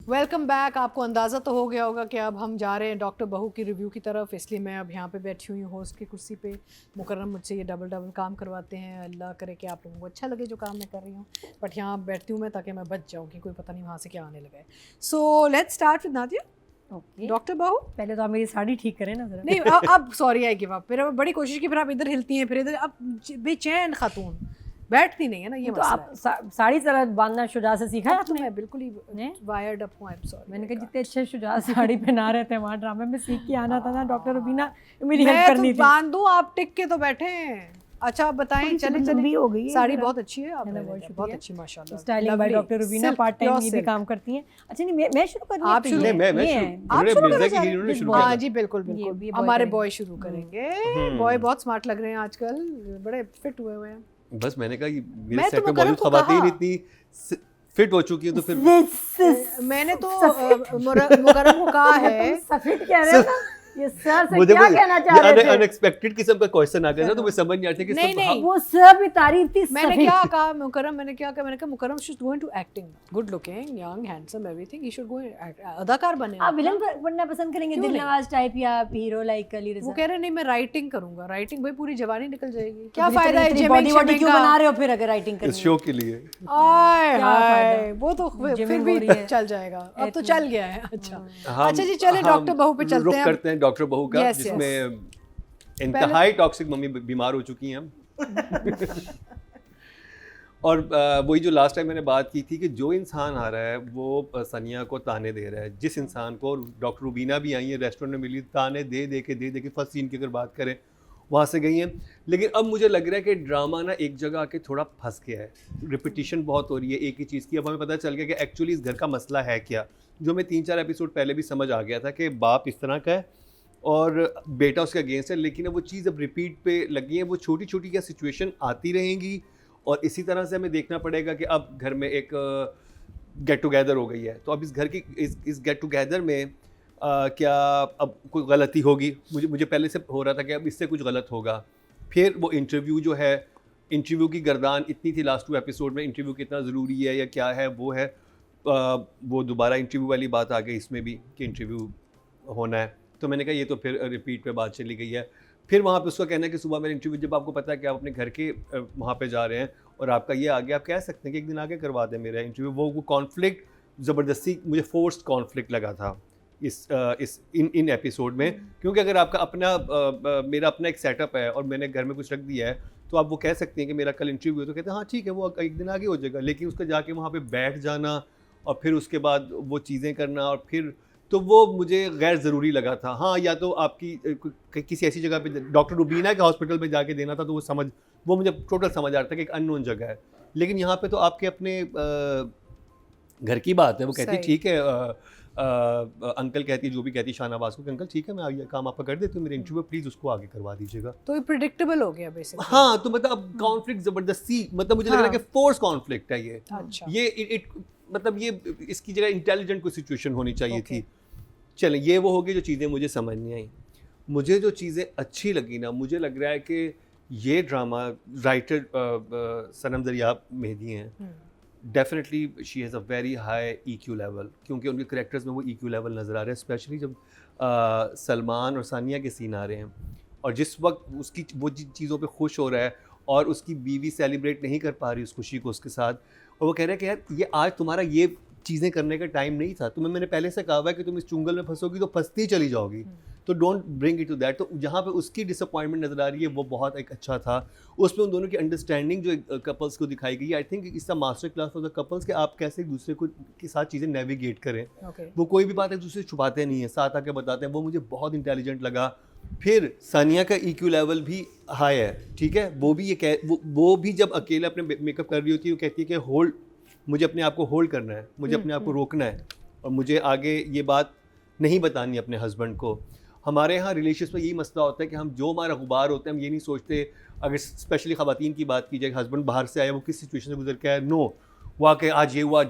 Welcome back. आपको अंदाज़ा तो हो गया होगा कि अब हम जा रहे हैं डॉक्टर बहू की रिव्यू की तरफ, इसलिए मैं अब यहाँ पे बैठी हुई हूँ होस्ट की कुर्सी पे। मुकर्रम मुझसे ये डबल डबल काम करवाते हैं। अल्लाह करे कि आप लोगों को अच्छा लगे जो काम मैं कर रही हूँ, बट यहाँ बैठती हूँ मैं ताकि मैं बच जाऊँ कि कोई पता नहीं वहाँ से क्या आने लगा है। So let's start with Nadia. Okay, doctor बहू पहले तो आप मेरी साड़ी ठीक करें ना जरा। नहीं, अब सॉरी आई गिव अप। फिर अब बड़ी कोशिश की, फिर आप इधर हिलती हैं, फिर इधर। अब बेचैन खातून बैठती नहीं है ना, ये तो मसला आप साड़ी जरा बांधना शुजा से सीखा है है। आपने? मैं बिल्कुल ही वायर्ड अप हूँ। I am sorry. मैंने कहा जितने अच्छे शुजा साड़ी पहना रहे थे वहाँ ड्रामे में सीख के आना था ना डॉक्टर रुबीना, मेरी हेल्प मैं करनी तो थी। बांध दूं, आप टिक के तो बैठे हैं। अच्छा आप बताएं। चले लंबी हो गई है साड़ी जरा। बहुत अच्छी है, आप है ना, बहुत बहुत शुक्रिया। अच्छी माशाल्लाह। Styling by doctor Rubina, part time ये भी काम करती हैं। अच्छा नहीं, मैं शुरू कर आप शुरू- ये मैं ये शुरू- है। आप उन्होंने शुरू मिर्जा करो की सारे। हीरोइन ने शुरू हाँ किया जी बिल्कुल ये बिल्कुल। boy हमारे करेंगे। बॉय शुरू करेंगे। बॉय बहुत स्मार्ट लग रहे हैं आजकल, बड़े फिट हुए हुए हैं। बस मैंने कहा कि मैं मेरे तो सेट पे मुकर्रम मौजूद को खवातीन कहा। इतनी फिट हो चुकी हैं तो फिर मैंने तो मुकर्रम को कहा है। सफेद कह रहे हो ना, ये सर से मुझे क्या कहना चाह रहे थे? अनएक्सपेक्टेड किस्म का क्वेश्चन आ गया था, तो मुझे समझ नहीं आ रहा था कि नहीं, सब नहीं। वो सर भी तारीफ थी। मैंने सफेद। क्या कहा मुकर्रम, मैंने कहा Mukarram should go into acting. Good looking, young, handsome, everything. He should go अदाकार बने। आप विलन बनना पसंद करेंगे, क्यों दिलनवाज टाइप या हीरो लाइक अली रज़ा? वो कह रहे नहीं मैं राइटिंग करूंगा। राइटिंग भाई पूरी जवानी निकल जाएगी। तो क्या फायदा है बॉडी बॉडी क्यों बना रहे हो फिर अगर राइटिंग इस करनी शो के लिए आय क्या हाय, फायदा? वो तो फिर जिमिंग भी हो रही है। चल जाएगा। अब तो चल गया है। अच्छा हम अच्छा जी, चले डॉक्टर बहू पे चलते रुक हैं। करते हैं डॉक्टर बहू का, Yes, yes. जिसमें इंतहाई टॉक्सिक मम्मी बीमार हो चुकी हैं और वही जो लास्ट टाइम मैंने बात की थी कि जो इंसान आ रहा है वो सनिया को ताने दे रहा है। जिस इंसान को, डॉक्टर रुबीना भी आई है रेस्टोरेंट में मिली, ताने दे दे के फर्स्ट सीन की अगर बात करें वहाँ से गई हैं। लेकिन अब मुझे लग रहा है कि ड्रामा ना एक जगह आके थोड़ा फंस गया है। रिपीटिशन बहुत हो रही है एक ही चीज़ की। अब हमें पता चल गया कि एक्चुअली इस घर का मसला है क्या, जो हमें 3-4 एपिसोड पहले भी समझ आ गया था कि बाप इस तरह का है और बेटा उसके अगेंस्ट है। लेकिन अब वो चीज़ अब रिपीट पे लगी है। वो छोटी छोटी क्या सिचुएशन आती रहेंगी और इसी तरह से हमें देखना पड़ेगा कि अब घर में एक गेट टुगेदर हो गई है, तो अब इस घर की इस गेट टुगेदर में क्या अब कोई गलती होगी। मुझे पहले से हो रहा था कि अब इससे कुछ गलत होगा। फिर वो इंटरव्यू जो है, इंटरव्यू की गर्दान इतनी थी लास्ट 2 एपिसोड में, इंटरव्यू कितना ज़रूरी है या क्या है वो है। वो दोबारा इंटरव्यू वाली बात आ गई इसमें भी कि इंटरव्यू होना है। तो मैंने कहा ये तो फिर रिपीट पे बात चली गई है। फिर वहाँ पे उसका कहना है कि सुबह मेरा इंटरव्यू, जब आपको पता है कि आप अपने घर के वहाँ पे जा रहे हैं और आपका ये आ गया, आप कह सकते हैं कि एक दिन आगे करवा दें मेरा इंटरव्यू। वो कॉन्फ्लिक्ट ज़बरदस्ती, मुझे फोर्स्ड कॉन्फ्लिक्ट लगा था इन एपिसोड में। क्योंकि अगर आपका अपना मेरा अपना एक सेटअप है और मैंने घर में कुछ रख दिया है, तो आप वो कह सकते हैं कि मेरा कल इंटरव्यू है, तो कहते हैं हाँ ठीक है वो एक दिन आगे हो जाएगा। लेकिन उसका जाके वहाँ पे बैठ जाना और फिर उसके बाद वो चीज़ें करना और फिर, तो वो मुझे गैर ज़रूरी लगा था। हाँ, या तो आपकी किसी ऐसी जगह पे डॉक्टर रुबीना के हॉस्पिटल में जाके देना था, तो वो मुझे टोटल समझ आ रहा था कि एक अननोन जगह है। लेकिन यहाँ पे तो आपके अपने घर की बात है। वो कहती ठीक है, अंकल कहती है, जो भी कहती है शाहनवाज को कि अंकल ठीक है मैं ये काम आपका कर देती हूँ, मेरे इंटरव्यू प्लीज़ उसको आगे करवा दीजिएगा। तो ये प्रिडिक्टेबल हो गया बेसिकली। हाँ, तो मतलब अब कॉन्फ्लिक्ट ज़बरदस्ती, मतलब मुझे लग रहा है कि फोर्स कॉन्फ्लिक्ट है ये। अच्छा ये मतलब ये इसकी जगह इंटेलिजेंट कोई सिचुएशन होनी चाहिए थी। चलें, ये वो होगी जो चीज़ें मुझे समझ नहीं आई। मुझे जो चीज़ें अच्छी लगी ना, मुझे लग रहा है कि ये ड्रामा राइटर सनम दरियाब मेहदी हैं। Definitely she has a very high EQ level, क्योंकि उनके करेक्टर्स में वो EQ लेवल नज़र आ रहा है। स्पेशली जब सलमान और सानिया के सीन आ रहे हैं और जिस वक्त उसकी वो चीज़ों पे खुश हो रहा है और उसकी बीवी सेलिब्रेट नहीं कर पा रही उस खुशी को उसके साथ, और वो कह रहे हैं कि यार ये आज तुम्हारा ये चीज़ें करने का टाइम नहीं था, मैंने पहले से कहा हुआ है कि तुम इस चुंगल में फंसोगी तो फंसती चली जाओगी, तो don't bring it to that. तो जहाँ पे उसकी डिसअपॉइंटमेंट नज़र आ रही है वो बहुत एक अच्छा था। उसमें उन दोनों की अंडरस्टैंडिंग जो कपल्स को दिखाई गई, I think it's a master class for the couples कि आप कैसे एक दूसरे को के साथ चीज़ें नेविगेट करें। वो कोई भी बात एक दूसरे से छुपाते नहीं है, साथ आके बताते हैं। वो मुझे बहुत इंटेलिजेंट लगा। फिर सानिया का EQ लेवल भी हाई है, ठीक है। वो भी वो भी जब अकेले अपने मेकअप कर रही होती है, वो कहती है कि होल्ड, मुझे अपने आप को होल्ड करना है, मुझे अपने आप को रोकना है और मुझे आगे ये बात नहीं बतानी अपने हस्बैंड को। हमारे यहाँ रिलेशंस में यही मसला होता है कि हम जो हमारा गुबार होता है हम ये नहीं सोचते। अगर स्पेशली ख़वातीन की बात की जाए, हस्बैंड बाहर से आया, वो किस सिचुएशन से गुजर के आया, नो वाकई आज ये हुआ,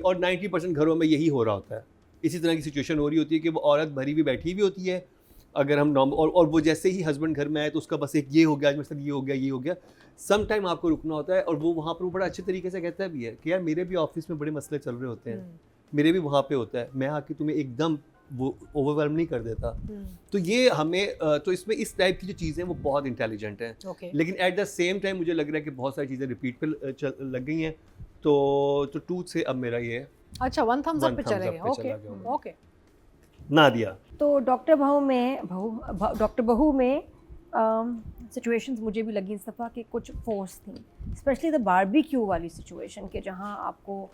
और 90% घरों में यही हो रहा होता है। इसी तरह की सिचुएशन हो रही होती है कि वो औरत भरी हुई बैठी हुई होती है। अगर हम और वो जैसे ही हस्बैंड घर में आए तो उसका बस एक ये हो गया, आज मेरे साथ ये हो गया। सम टाइम आपको रुकना होता है और वो वहाँ पर वो बड़ा अच्छे तरीके से कहता भी है कि यार मेरे भी ऑफिस में बड़े मसले चल रहे होते हैं, मेरे भी वहाँ पे होता है, मैं आके तुम्हें एकदम वो ओवरवेल्म नहीं कर देता। तो ये हमें तो इसमें इस टाइप की जो चीज़ें वो बहुत इंटेलिजेंट हैं, ओके लेकिन एट द सेम टाइम मुझे लग रहा है कि बहुत सारी चीज़ें रिपीट पे लग गई हैं। तो 2 से अब मेरा ये है, अच्छा 1 thumbs up One पे thumbs चले up गए पे ओके चला गया हूँ। ओके नादिया। तो डॉक्टर बहू में सिचुएशंस मुझे भी लगी इस दफ़ा कि कुछ फोर्स थी, स्पेशली द बारबेक्यू वाली सिचुएशन के जहाँ आपको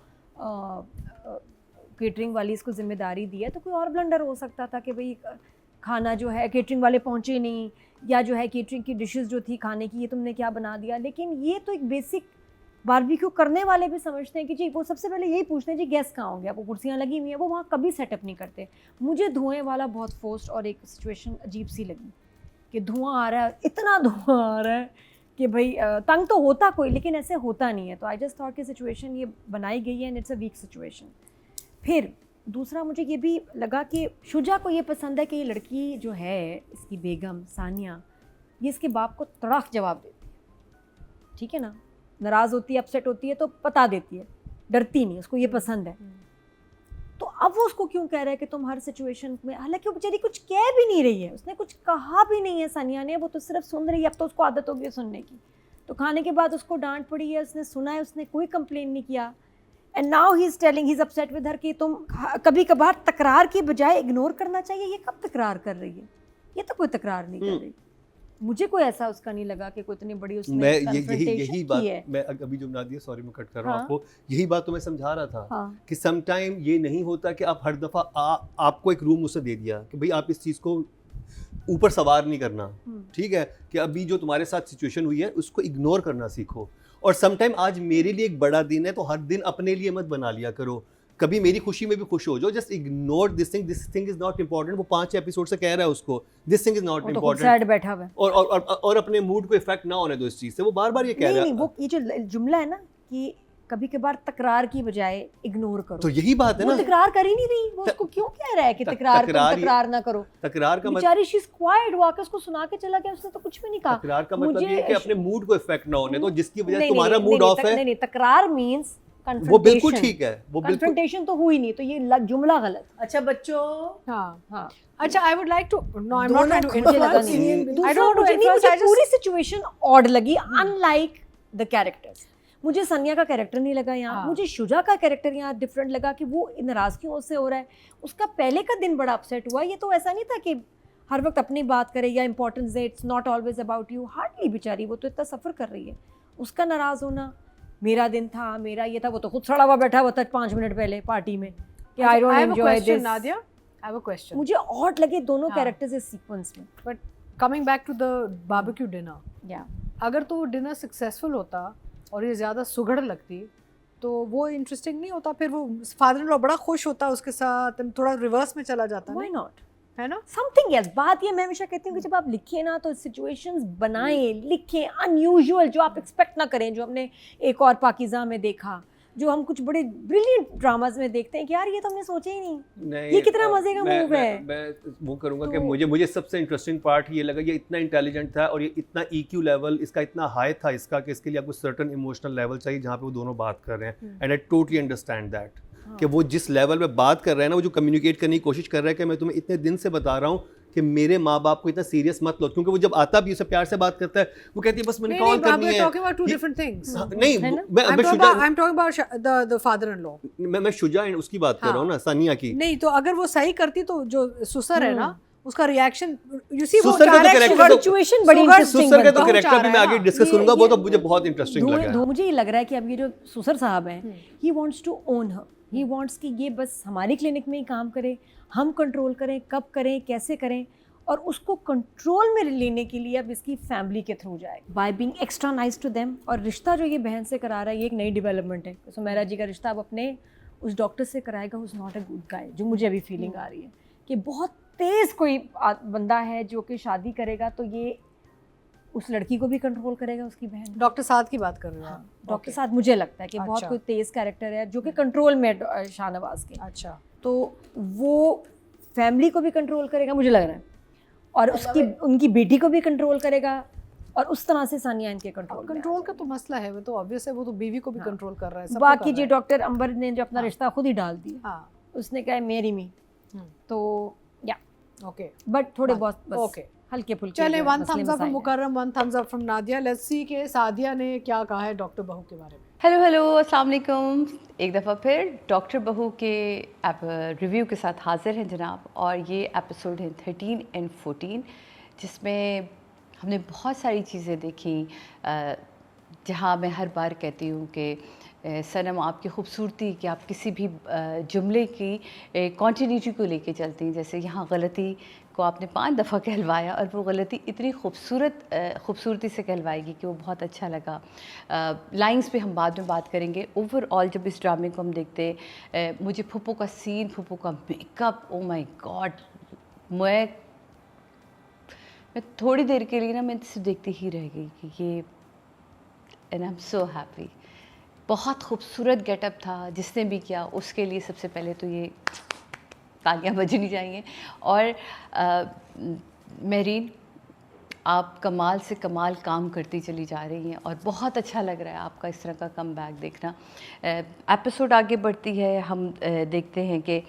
केटरिंग वाली इसको जिम्मेदारी दी है, तो कोई और ब्लंडर हो सकता था कि भाई खाना जो है केटरिंग वाले पहुँचे नहीं, या जो है केटरिंग की डिशेस जो थी खाने की ये तुमने क्या बना दिया। लेकिन ये तो एक बेसिक बारबेक्यू करने वाले भी समझते हैं कि जी वो सबसे पहले यही पूछते हैं जी गैस कहाँ हो गया, वो कुर्सियाँ लगी हुई हैं, वो वहाँ कभी सेटअप नहीं करते। मुझे धुएँ वाला बहुत फोर्स्ड और एक सिचुएशन अजीब सी लगी कि धुआं आ रहा है, इतना धुआं आ रहा है कि भाई तंग तो होता कोई, लेकिन ऐसे होता नहीं है। तो आई जस्ट थॉट कि सिचुएशन ये बनाई गई है and it's a weak situation. फिर दूसरा मुझे ये भी लगा कि शुजा को ये पसंद है कि ये लड़की जो है इसकी बेगम सानिया, ये इसके बाप को तड़ाक जवाब देती है, ठीक है ना, नाराज़ होती है, अपसेट होती है तो बता देती है, डरती नहीं, उसको ये पसंद है। तो अब वो उसको क्यों कह रहा है कि तुम हर सिचुएशन में, हालांकि वो बेचारी कुछ कह भी नहीं रही है, उसने कुछ कहा भी नहीं है सानिया ने, वो तो सिर्फ सुन रही है। अब तो उसको आदत हो गई है सुनने की। तो खाने के बाद उसको डांट पड़ी है, उसने सुना है, उसने कोई कंप्लेन नहीं किया। And now he is telling, he is upset with her कि तुम कभी कभार तकरार की बजाय इग्नोर करना चाहिए। ये कब तकरार कर रही है? ये तो कोई तकरार नहीं कर रही। मुझे कोई ऐसा उसका नहीं लगा कि कोई इतनी बड़ी उसने मैं confrontation यही की बात है। मैं अभी जो नादिया, सॉरी मैं कट कर रहा हूँ हाँ। आपको, यही बात तो मैं समझा रहा था हाँ। कि समटाइम ये नहीं होता कि आप हर दफ़ा आपको एक रूम उसे दे दिया कि भाई आप इस चीज़ को ऊपर सवार नहीं करना, ठीक है, कि अभी जो तुम्हारे साथ सिचुएशन हुई है उसको इग्नोर करना सीखो। और समटाइम आज मेरे लिए एक बड़ा दिन है तो हर दिन अपने लिए मत बना लिया करो, कभी मेरी खुशी में भी खुश हो जाओ। Just ignore this thing is not important. वो 5 एपिसोड से कह रहा है उसको this thing is not important, sad बैठा हुआ है। और अपने मूड को इफेक्ट ना होने दो इस चीज़ से। वो बार बार ये कह रहा है। नहीं, वो ये जो जुमला है ना कि कभी कभार तकरार की बजाय इग्नोर करो, तो यही बात है वो ना, तकरार कर ही नहीं रही। वो उसको क्यों कह रहा है कि तकरार ना करो? तकरार का मतलब, बेचारी शी इज क्वाइट, वो आके उसको सुना के चला गया, उसने तो कुछ भी नहीं कहा। तकरार का मतलब ये है कि अपने मूड को इफेक्ट ना होने दो, जिसकी वजह से नहीं, तुम्हारा नहीं, मूड नहीं, ऑफ है। नहीं, तकरार मींस वो बिल्कुल ठीक है, वो बिल्कुल कन्फ्रंटेशन तो हुई नहीं, तो ये जुमला गलत। अच्छा बच्चों, हाँ हाँ, अच्छा I would like to know I am not trying to मुझे लगा इन्फ्लुएंस नहीं। I दूसरा don't want to मुझे नहीं, influence, मुझे I just- पूरी सिचुएशन ऑड लगी, अनलाइक द कैरेक्टर्स। मुझे सनिया का कैरेक्टर नहीं लगा यहाँ। हाँ। मुझे शुजा का कैरेक्टर यहाँ डिफरेंट लगा कि वो नाराज़गियों से हो रहा है। उसका पहले का दिन बड़ा अपसेट हुआ। ये तो ऐसा नहीं था कि हर वक्त अपनी बात करे या importance they, it's not always about you. Hardly बेचारी, वो तो इतना सफ़र कर रही है। उसका नाराज़ होना, मेरा दिन था, मेरा ये था, वो तो खुद सड़ा हुआ बैठा हुआ था 5 मिनट पहले पार्टी में कि I don't enjoy this. Nadia I have a question. मुझे ऑड लगे दोनों हाँ। कैरेक्टर्स इस सीक्वेंस में। But coming back to the barbecue dinner, या अगर तो डिनर सक्सेसफुल होता और ये ज़्यादा सुगड़ लगती तो वो इंटरेस्टिंग नहीं होता। फिर वो फादर इन लॉ बड़ा खुश होता उसके साथ, थोड़ा रिवर्स में चला जाता व्हाई नॉट, है ना। Something else. बात ये मैं हमेशा कहती हूँ कि जब आप लिखिए ना तो सिचुएशंस बनाएं, लिखें अनयूजुअल, जो आप एक्सपेक्ट ना करें। जो हमने एक और पाकिज़ा में देखा, जो हम कुछ बड़े ब्रिलियंट ड्रामाज में देखते हैं कि यार ये तो हमने सोचा ही नहीं। ये कितना मजे का मूव है। मैं वो करूँगा कि तो- मुझे सबसे इंटरेस्टिंग पार्ट ये लगा, ये इतना इंटेलिजेंट था और ये इतना EQ लेवल इसका इतना हाई था इसका कि इसके लिए आपको सर्टन इमोशनल लेवल चाहिए जहाँ पे वो दोनों बात कर रहे हैं। And I totally understand that कि वो जिस लेवल पे बात कर रहे हैं ना, वो जो कम्युनिकेट करने की कोशिश कर रहा है कि मैं तुम्हें इतने दिन से बता रहा हूँ कि मेरे माँ बाप को इतना सीरियस मत लो। क्योंकि वो जब आता भी उसे प्यार से बात करता है, वो कहती है बस मैंने कॉल करनी है। Talking about two different things. नहीं, है ना? मैं Shuja, I am talking about the father in law. मैं शुजा उसकी बात कर रहा हूँ ना, सानिया की। नहीं तो अगर वो सही करती तो जो सुसर है ना, उसका रिएक्शन यू सी, वो सुसर का तो character तो- सिचुएशन बड़ी सुगर- इंटरेस्टिंग सुसर का तो बहुत कैरेक्टर चाह भी रहा मैं है आगे ना। डिस्कस करूंगा, वो तो मुझे बहुत इंटरेस्टिंग लगा है। मुझे ये लग रहा है कि अब ये जो सुसर साहब हैं, he wants to own her, he wants कि ये बस हमारी क्लिनिक में ही काम करे, हम कंट्रोल करें, कब करें, कैसे करें, और उसको कंट्रोल में लेने के लिए अब इसकी फैमिली के थ्रू जाए by being extra nice to them. और रिश्ता जो ये बहन से करा रहा है, ये एक नई डेवलपमेंट है। सुमेरा जी का रिश्ता अब अपने उस डॉक्टर से कराएगा who is not a good guy, जो मुझे अभी फीलिंग आ रही है कि बहुत तेज़ कोई बंदा है जो कि शादी करेगा तो ये उस लड़की को भी कंट्रोल करेगा, उसकी बहन। डॉक्टर साथ की बात कर रहे हैं। डॉक्टर साथ मुझे लगता है कि बहुत अच्छा। कोई तेज़ कैरेक्टर है जो कि कंट्रोल में है शाहनवाज के, अच्छा, तो वो फैमिली को भी कंट्रोल करेगा मुझे लग रहा है, और उसकी उनकी बेटी को भी कंट्रोल करेगा। और उस तरह से सानिया इनके कंट्रोल कंट्रोल का तो मसला है, वो तो ऑब्वियस है, वो तो बीवी को भी हाँ। कंट्रोल कर रहा है, सबको बाकी कर जी रहा डॉक्टर अंबर ने जो अपना हाँ। रिश्ता खुद ही डाल दिया, है। हाँ, उसने कहा मेरी मी, हम्म, तो या ओके, बट थोड़े हाँ, बहुत बस ओके। हल्के फुल्के चले, जो वन मसले थम्स अप फ्रॉम मसाइल हैं। Mukarram, one thumbs up from Nadia. Let's see के सादिया ने क्या कहा है डॉक्टर बहू के बारे में। हेलो हेलो, अस्सलाम वालेकुम। एक दफ़ा फिर डॉक्टर बहू के रिव्यू के साथ हाज़िर हैं जनाब, और ये एपिसोड है 13 एंड 14, जिसमें हमने बहुत सारी चीज़ें देखी, जहाँ मैं हर बार कहती हूँ कि सनम आपकी खूबसूरती कि आप किसी भी जुमले की कॉन्टीन्यूटी को लेके चलती हैं। जैसे यहाँ गलती को आपने 5 दफ़ा कहलवाया और वो गलती इतनी खूबसूरती से कहलवाएगी कि वो बहुत अच्छा लगा। लाइंस पे हम बाद में बात करेंगे। ओवरऑल जब इस ड्रामे को हम देखते हैं, मुझे फूफो का सीन, फूफो का मेकअप, ओ माय गॉड, मैं थोड़ी देर के लिए ना मैं सिर्फ देखती ही रह गई कि ये, and I am so happy. बहुत खूबसूरत गेटअप था, जिसने भी किया उसके लिए सबसे पहले तो ये तालियां बजनी चाहिए। और मेरीन, आप कमाल से कमाल काम करती चली जा रही हैं और बहुत अच्छा लग रहा है आपका इस तरह का कम बैक देखना। एपिसोड आगे बढ़ती है, हम देखते हैं कि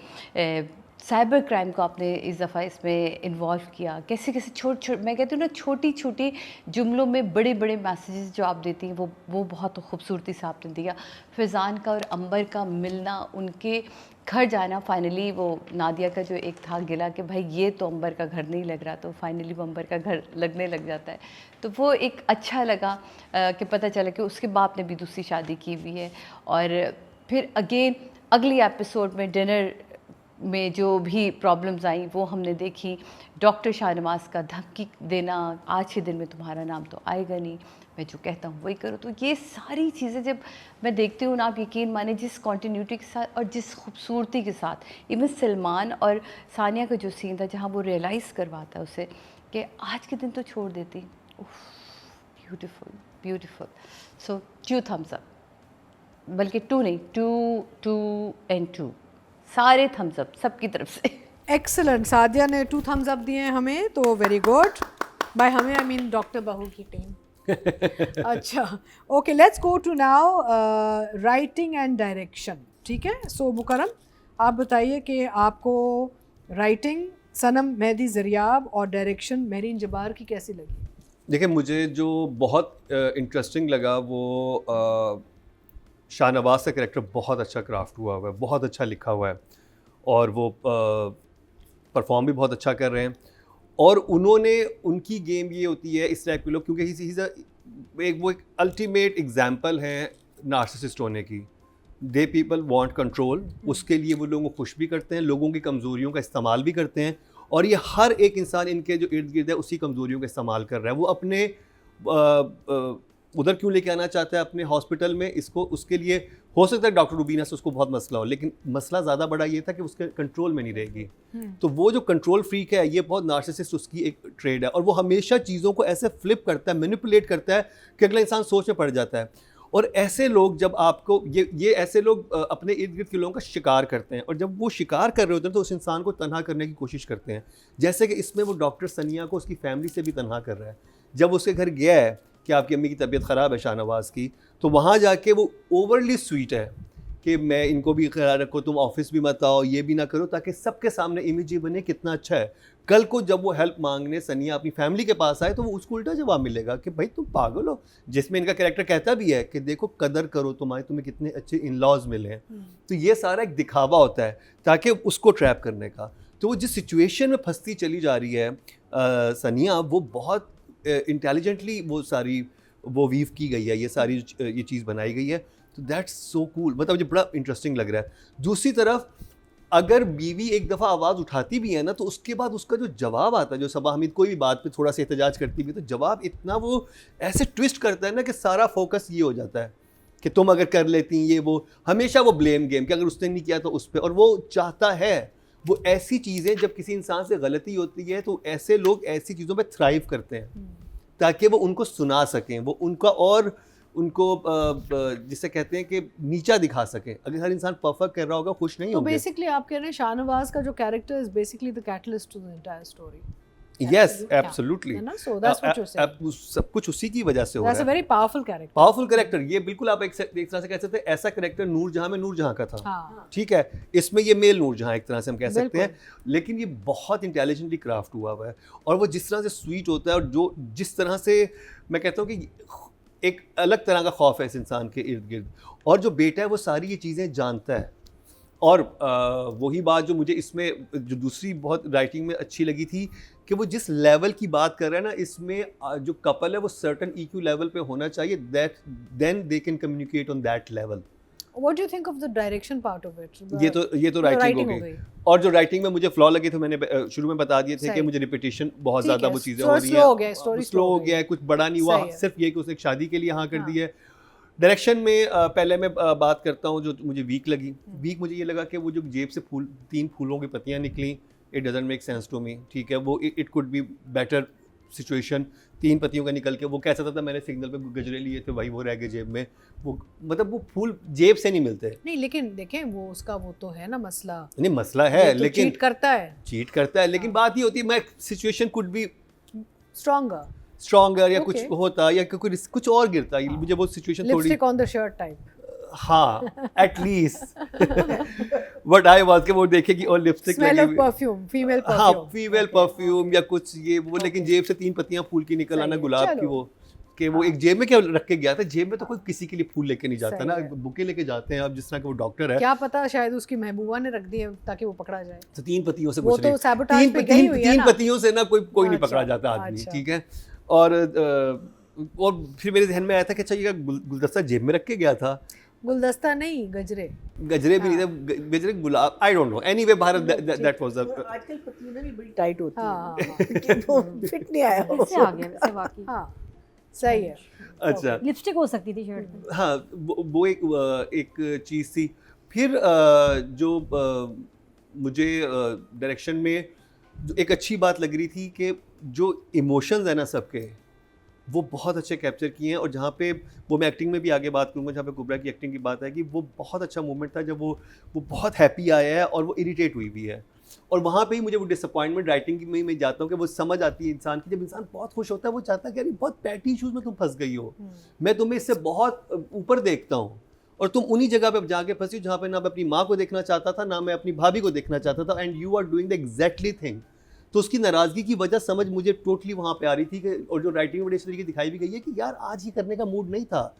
साइबर क्राइम को आपने इस दफ़ा इसमें इन्वॉल्व किया। कैसे कैसे मैं कहती हूँ ना, छोटी छोटी जुमलों में बड़े बड़े मैसेजेस जो आप देती हैं, वो बहुत खूबसूरती से आपने दिया। फैज़ान का और अंबर का मिलना, उनके घर जाना, फाइनली वो नादिया का जो एक था गिला कि भाई ये तो अंबर का घर नहीं लग रहा, तो फाइनली वो अंबर का घर लगने लग जाता है। तो वो एक अच्छा लगा कि पता चला कि उसके बाप ने भी दूसरी शादी की हुई है। और फिर अगेन अगली एपिसोड में डिनर में जो भी प्रॉब्लम्स आई वो हमने देखी। डॉक्टर शाहनवाज का धमकी देना, आज के दिन में तुम्हारा नाम तो आएगा नहीं, मैं जो कहता हूँ वही करो। तो ये सारी चीज़ें जब मैं देखती हूँ ना, आप यकीन माने जिस कॉन्टीन्यूटी के साथ और जिस खूबसूरती के साथ, इवन सलमान और सानिया का जो सीन था जहाँ वो रियलाइज़ करवाता है उसे कि आज के दिन तो छोड़ देती। Beautiful beautiful. So 2 thumbs up, बल्कि 2 नहीं, 2 and 2, सारे थम्स अप सबकी तरफ से। एक्सीलेंट, सादिया ने 2 thumbs up दिए हैं हमें, तो वेरी गुड। बाय हमें आई मीन डॉक्टर बहू की टीम। अच्छा, okay, let's go to now writing and direction. ठीक है, सो मुकरम आप बताइए कि आपको राइटिंग सनम मेहदी ज़रियाब और डायरेक्शन मेहरीन जब्बार की कैसी लगी? देखिए, मुझे जो बहुत इंटरेस्टिंग लगा वो शाहनवाज का कैरेक्टर बहुत अच्छा क्राफ्ट हुआ हुआ है, बहुत अच्छा लिखा हुआ है, और वो परफॉर्म भी बहुत अच्छा कर रहे हैं। और उन्होंने, उनकी गेम ये होती है इस टाइप के लोग, क्योंकि वो एक अल्टीमेट एग्जाम्पल है नार्सिसिस्ट होने की। दे पीपल वांट कंट्रोल, उसके लिए वो लोगों को खुश भी करते हैं, लोगों की कमज़ोरियों का इस्तेमाल भी करते हैं, और ये हर एक इंसान इनके जो इर्द गिर्द है उसी कमज़ोरियों का इस्तेमाल कर रहा है। वो अपने उधर क्यों लेके आना चाहता है अपने हॉस्पिटल में इसको, उसके लिए हो सकता है डॉक्टर रुबीना से उसको बहुत मसला हो, लेकिन मसला ज़्यादा बड़ा ये था कि उसके कंट्रोल में नहीं रहेगी। तो वो जो कंट्रोल फ्रीक है, ये बहुत नार्सिसिस्ट उसकी एक ट्रेड है, और वो हमेशा चीज़ों को ऐसे फ्लिप करता है, मैनिपुलेट करता है कि अगला इंसान सोच में पड़ जाता है। और ऐसे लोग जब आपको ये ऐसे लोग अपने इर्द गिर्द के लोगों का शिकार करते हैं, और जब वो शिकार कर रहे होते हैं तो उस इंसान को तनहा करने की कोशिश करते हैं। जैसे कि इसमें वो डॉक्टर सनिया को उसकी फैमिली से भी तनहा कर रहा है। जब उसके घर गया है कि आपकी अम्मी की तबीयत ख़राब है शाहनवाज़ की, तो वहाँ जाके वो ओवरली स्वीट है कि मैं इनको भी ख्याल रखो, तुम ऑफिस भी मत आओ, ये भी ना करो, ताकि सबके सामने इमेज ये बने कितना अच्छा है। कल को जब वो हेल्प मांगने सनिया अपनी फैमिली के पास आए तो वो उसको उल्टा जवाब मिलेगा कि भाई तुम पागल हो, जिसमें इनका कैरेक्टर कहता भी है कि देखो कदर करो, तुम्हें कितने अच्छे इन लॉज मिले हैं। तो ये सारा एक दिखावा होता है ताकि उसको ट्रैप करने का। तो वो जिस सिचुएशन में फंसती चली जा रही है सनिया, वो बहुत इंटेलिजेंटली वो वीव की गई है, ये चीज़ बनाई गई है। तो दैट्स सो कूल, मतलब मुझे बड़ा इंटरेस्टिंग लग रहा है। दूसरी तरफ अगर बीवी एक दफ़ा आवाज़ उठाती भी है ना, तो उसके बाद उसका जो जवाब आता है, जो सबा हमीद कोई भी बात पे थोड़ा सा एहतजाज करती भी, तो जवाब इतना वो ऐसे ट्विस्ट करता है ना कि सारा फोकस ये हो जाता है कि तुम अगर कर लेती ये वो, हमेशा वो ब्लेम गेम कि अगर उसने नहीं किया तो उस पर। और वो चाहता है, वो ऐसी चीज़ें जब किसी इंसान से गलती होती है तो ऐसे लोग ऐसी चीज़ों पर थ्राइव करते हैं ताकि वो उनको सुना सकें, वो उनका और उनको जिसे कहते हैं कि नीचा दिखा सकें। अगर हर इंसान परफेक्ट कर रहा होगा, खुश नहीं तो होंगे। बेसिकली आप कह रहे हैं शाहनवाज का जो character is basically the catalyst to the entire story. Yes Absolutely. Absolutely है ना? So that's what you're saying. सब कुछ उसी की वजह से हो That's रहा a है। very powerful character. Powerful character, ये बिल्कुल आप एक तरह से कह सकते हैं ऐसा कैरेक्टर नूरजहां में नूरजहां का था। हाँ ठीक है, इसमें ये मेल नूरजहां एक तरह से हम कह सकते हैं, बिल्कुल। लेकिन ये बहुत इंटेलिजेंटली क्राफ्ट हुआ हुआ है और वो जिस तरह से स्वीट होता है और जो जिस तरह से मैं कहता हूँ कि एक अलग तरह का खौफ है इस इंसान के इर्द गिर्द, और जो बेटा है वो सारी ये चीज़ें जानता है। और वही बात जो मुझे इसमें जो दूसरी बहुत राइटिंग में अच्छी लगी थी कि वो जिस लेवल की बात कर रहे हैं ना, इसमें जो कपल है वो सर्टन EQ लेवल पे होना चाहिए, that then they can communicate on that level. What do you think of the direction part of it? ये तो राइटिंग हो गई। और जो राइटिंग में मुझे फ्लॉ लगे थे मैंने शुरू में बता दिए थे कि सही। मुझे रिपीटेशन बहुत ठीक ज़्यादा है, वो चीज़ें थोड़ा हो रही slow हो गया है, story हैं, स्लो slow हो हो गया है, कुछ बड़ा नहीं हुआ, सही है। सिर्फ ये कि उसने एक शादी के लिए हाँ कर हाँ। दी है। डायरेक्शन में पहले मैं बात करता हूँ जो मुझे वीक लगी। वीक मुझे ये लगा कि वो जो जेब से तीन फूलों की पत्तियाँ निकली, it doesn't make sense to me. ठीक है, वो it could be better situation, 3 पत्तियों का निकल के वो कैसा था मैंने सिग्नल पे गजरे लिए थे भाई, वो रह गए जेब में। वो मतलब वो फूल जेब से नहीं मिलते। नहीं लेकिन देखें वो उसका वो तो है ना मसला, नहीं मसला है, ये तो लेकिन cheat करता है, चीट करता है, लेकिन बात ये होती है मैं situation could be stronger, stronger या Okay. कुछ होता या कुछ और गिरता, मुझे वो सिचुएशन थोड़ी lipstick on the shirt type. हाँ एटलीस्ट बट आई वाज के वो देखे कि और लिपस्टिक Smell लगी of हुई, perfume, female perfume. हाँ फीमेल परफ्यूम या कुछ ये वो, लेकिन जेब से 3 पत्तियां फूल की निकल सही आना है, गुलाब की चलो। वो कि वो एक जेब में क्या रख के गया था, जेब में तो कोई किसी के लिए फूल लेके नहीं जाता सही ना, है। बुके लेके जाते हैं। अब जिस तरह के वो डॉक्टर है क्या पता शायद उसकी महबूबा ने रख दी है ताकि वो पकड़ा जाए। तो 3 पत्तियों से वो कुछ तो नहीं, sabotage पे गई हुई है तीन ना। पत्तियों से ना कोई नहीं अच्छा, पकड़ा जाता आदमी। अच्छा। ठीक है, और फिर मेरे ध्यान में आया था कि अच्छा ये गुलदस्ता जेब में रख के गया था, गुलदस्ता नहीं गजरे। गजरे भी नहीं थे, गजरे गुलाब, I don't know, anyway Bharat that was आजकल पत्तियां ना भी बड़ी टाइट होती हाँ हैं कि वो फिट नहीं आया हो। इससे आ गया वैसे वाकई। हाँ सही है। अच्छा लिपस्टिक हो सकती थी शर्ट पे। हाँ वो एक चीज़ थी। फिर जो मुझे डायरेक्शन में जो एक अच्छी बात लग रही थी कि जो इमोशंस है ना सबके, वो बहुत अच्छे कैप्चर किए हैं। और जहाँ पे वो मैं एक्टिंग में भी आगे बात करूँगा, जहाँ पे कुबरा की एक्टिंग की बात है कि वो बहुत अच्छा मोमेंट था जब वो बहुत हैप्पी आया है और वो इरिटेट हुई भी है। और वहाँ पे ही मुझे वो डिसअपॉइंटमेंट राइटिंग में मैं जाता हूँ कि वो समझ आती है इंसान की, जब इंसान बहुत खुश होता है वो चाहता है कि अरे बहुत पैटी इशूज़ में तुम फंस गई हो, मैं तुम्हें इससे बहुत ऊपर देखता हूँ और तुम उन्हीं जगह पे जाके फंसी जहाँ पे ना मैं अपनी माँ को देखना चाहता था ना मैं अपनी भाभी को देखना चाहता था, and you are doing the exactly thing. तो उसकी नाराज़गी की वजह समझ मुझे टोटली वहाँ पे आ रही थी कि, और जो राइटिंग में बड़ी अच्छी तरीके दिखाई भी गई है कि यार आज ये करने का मूड नहीं था,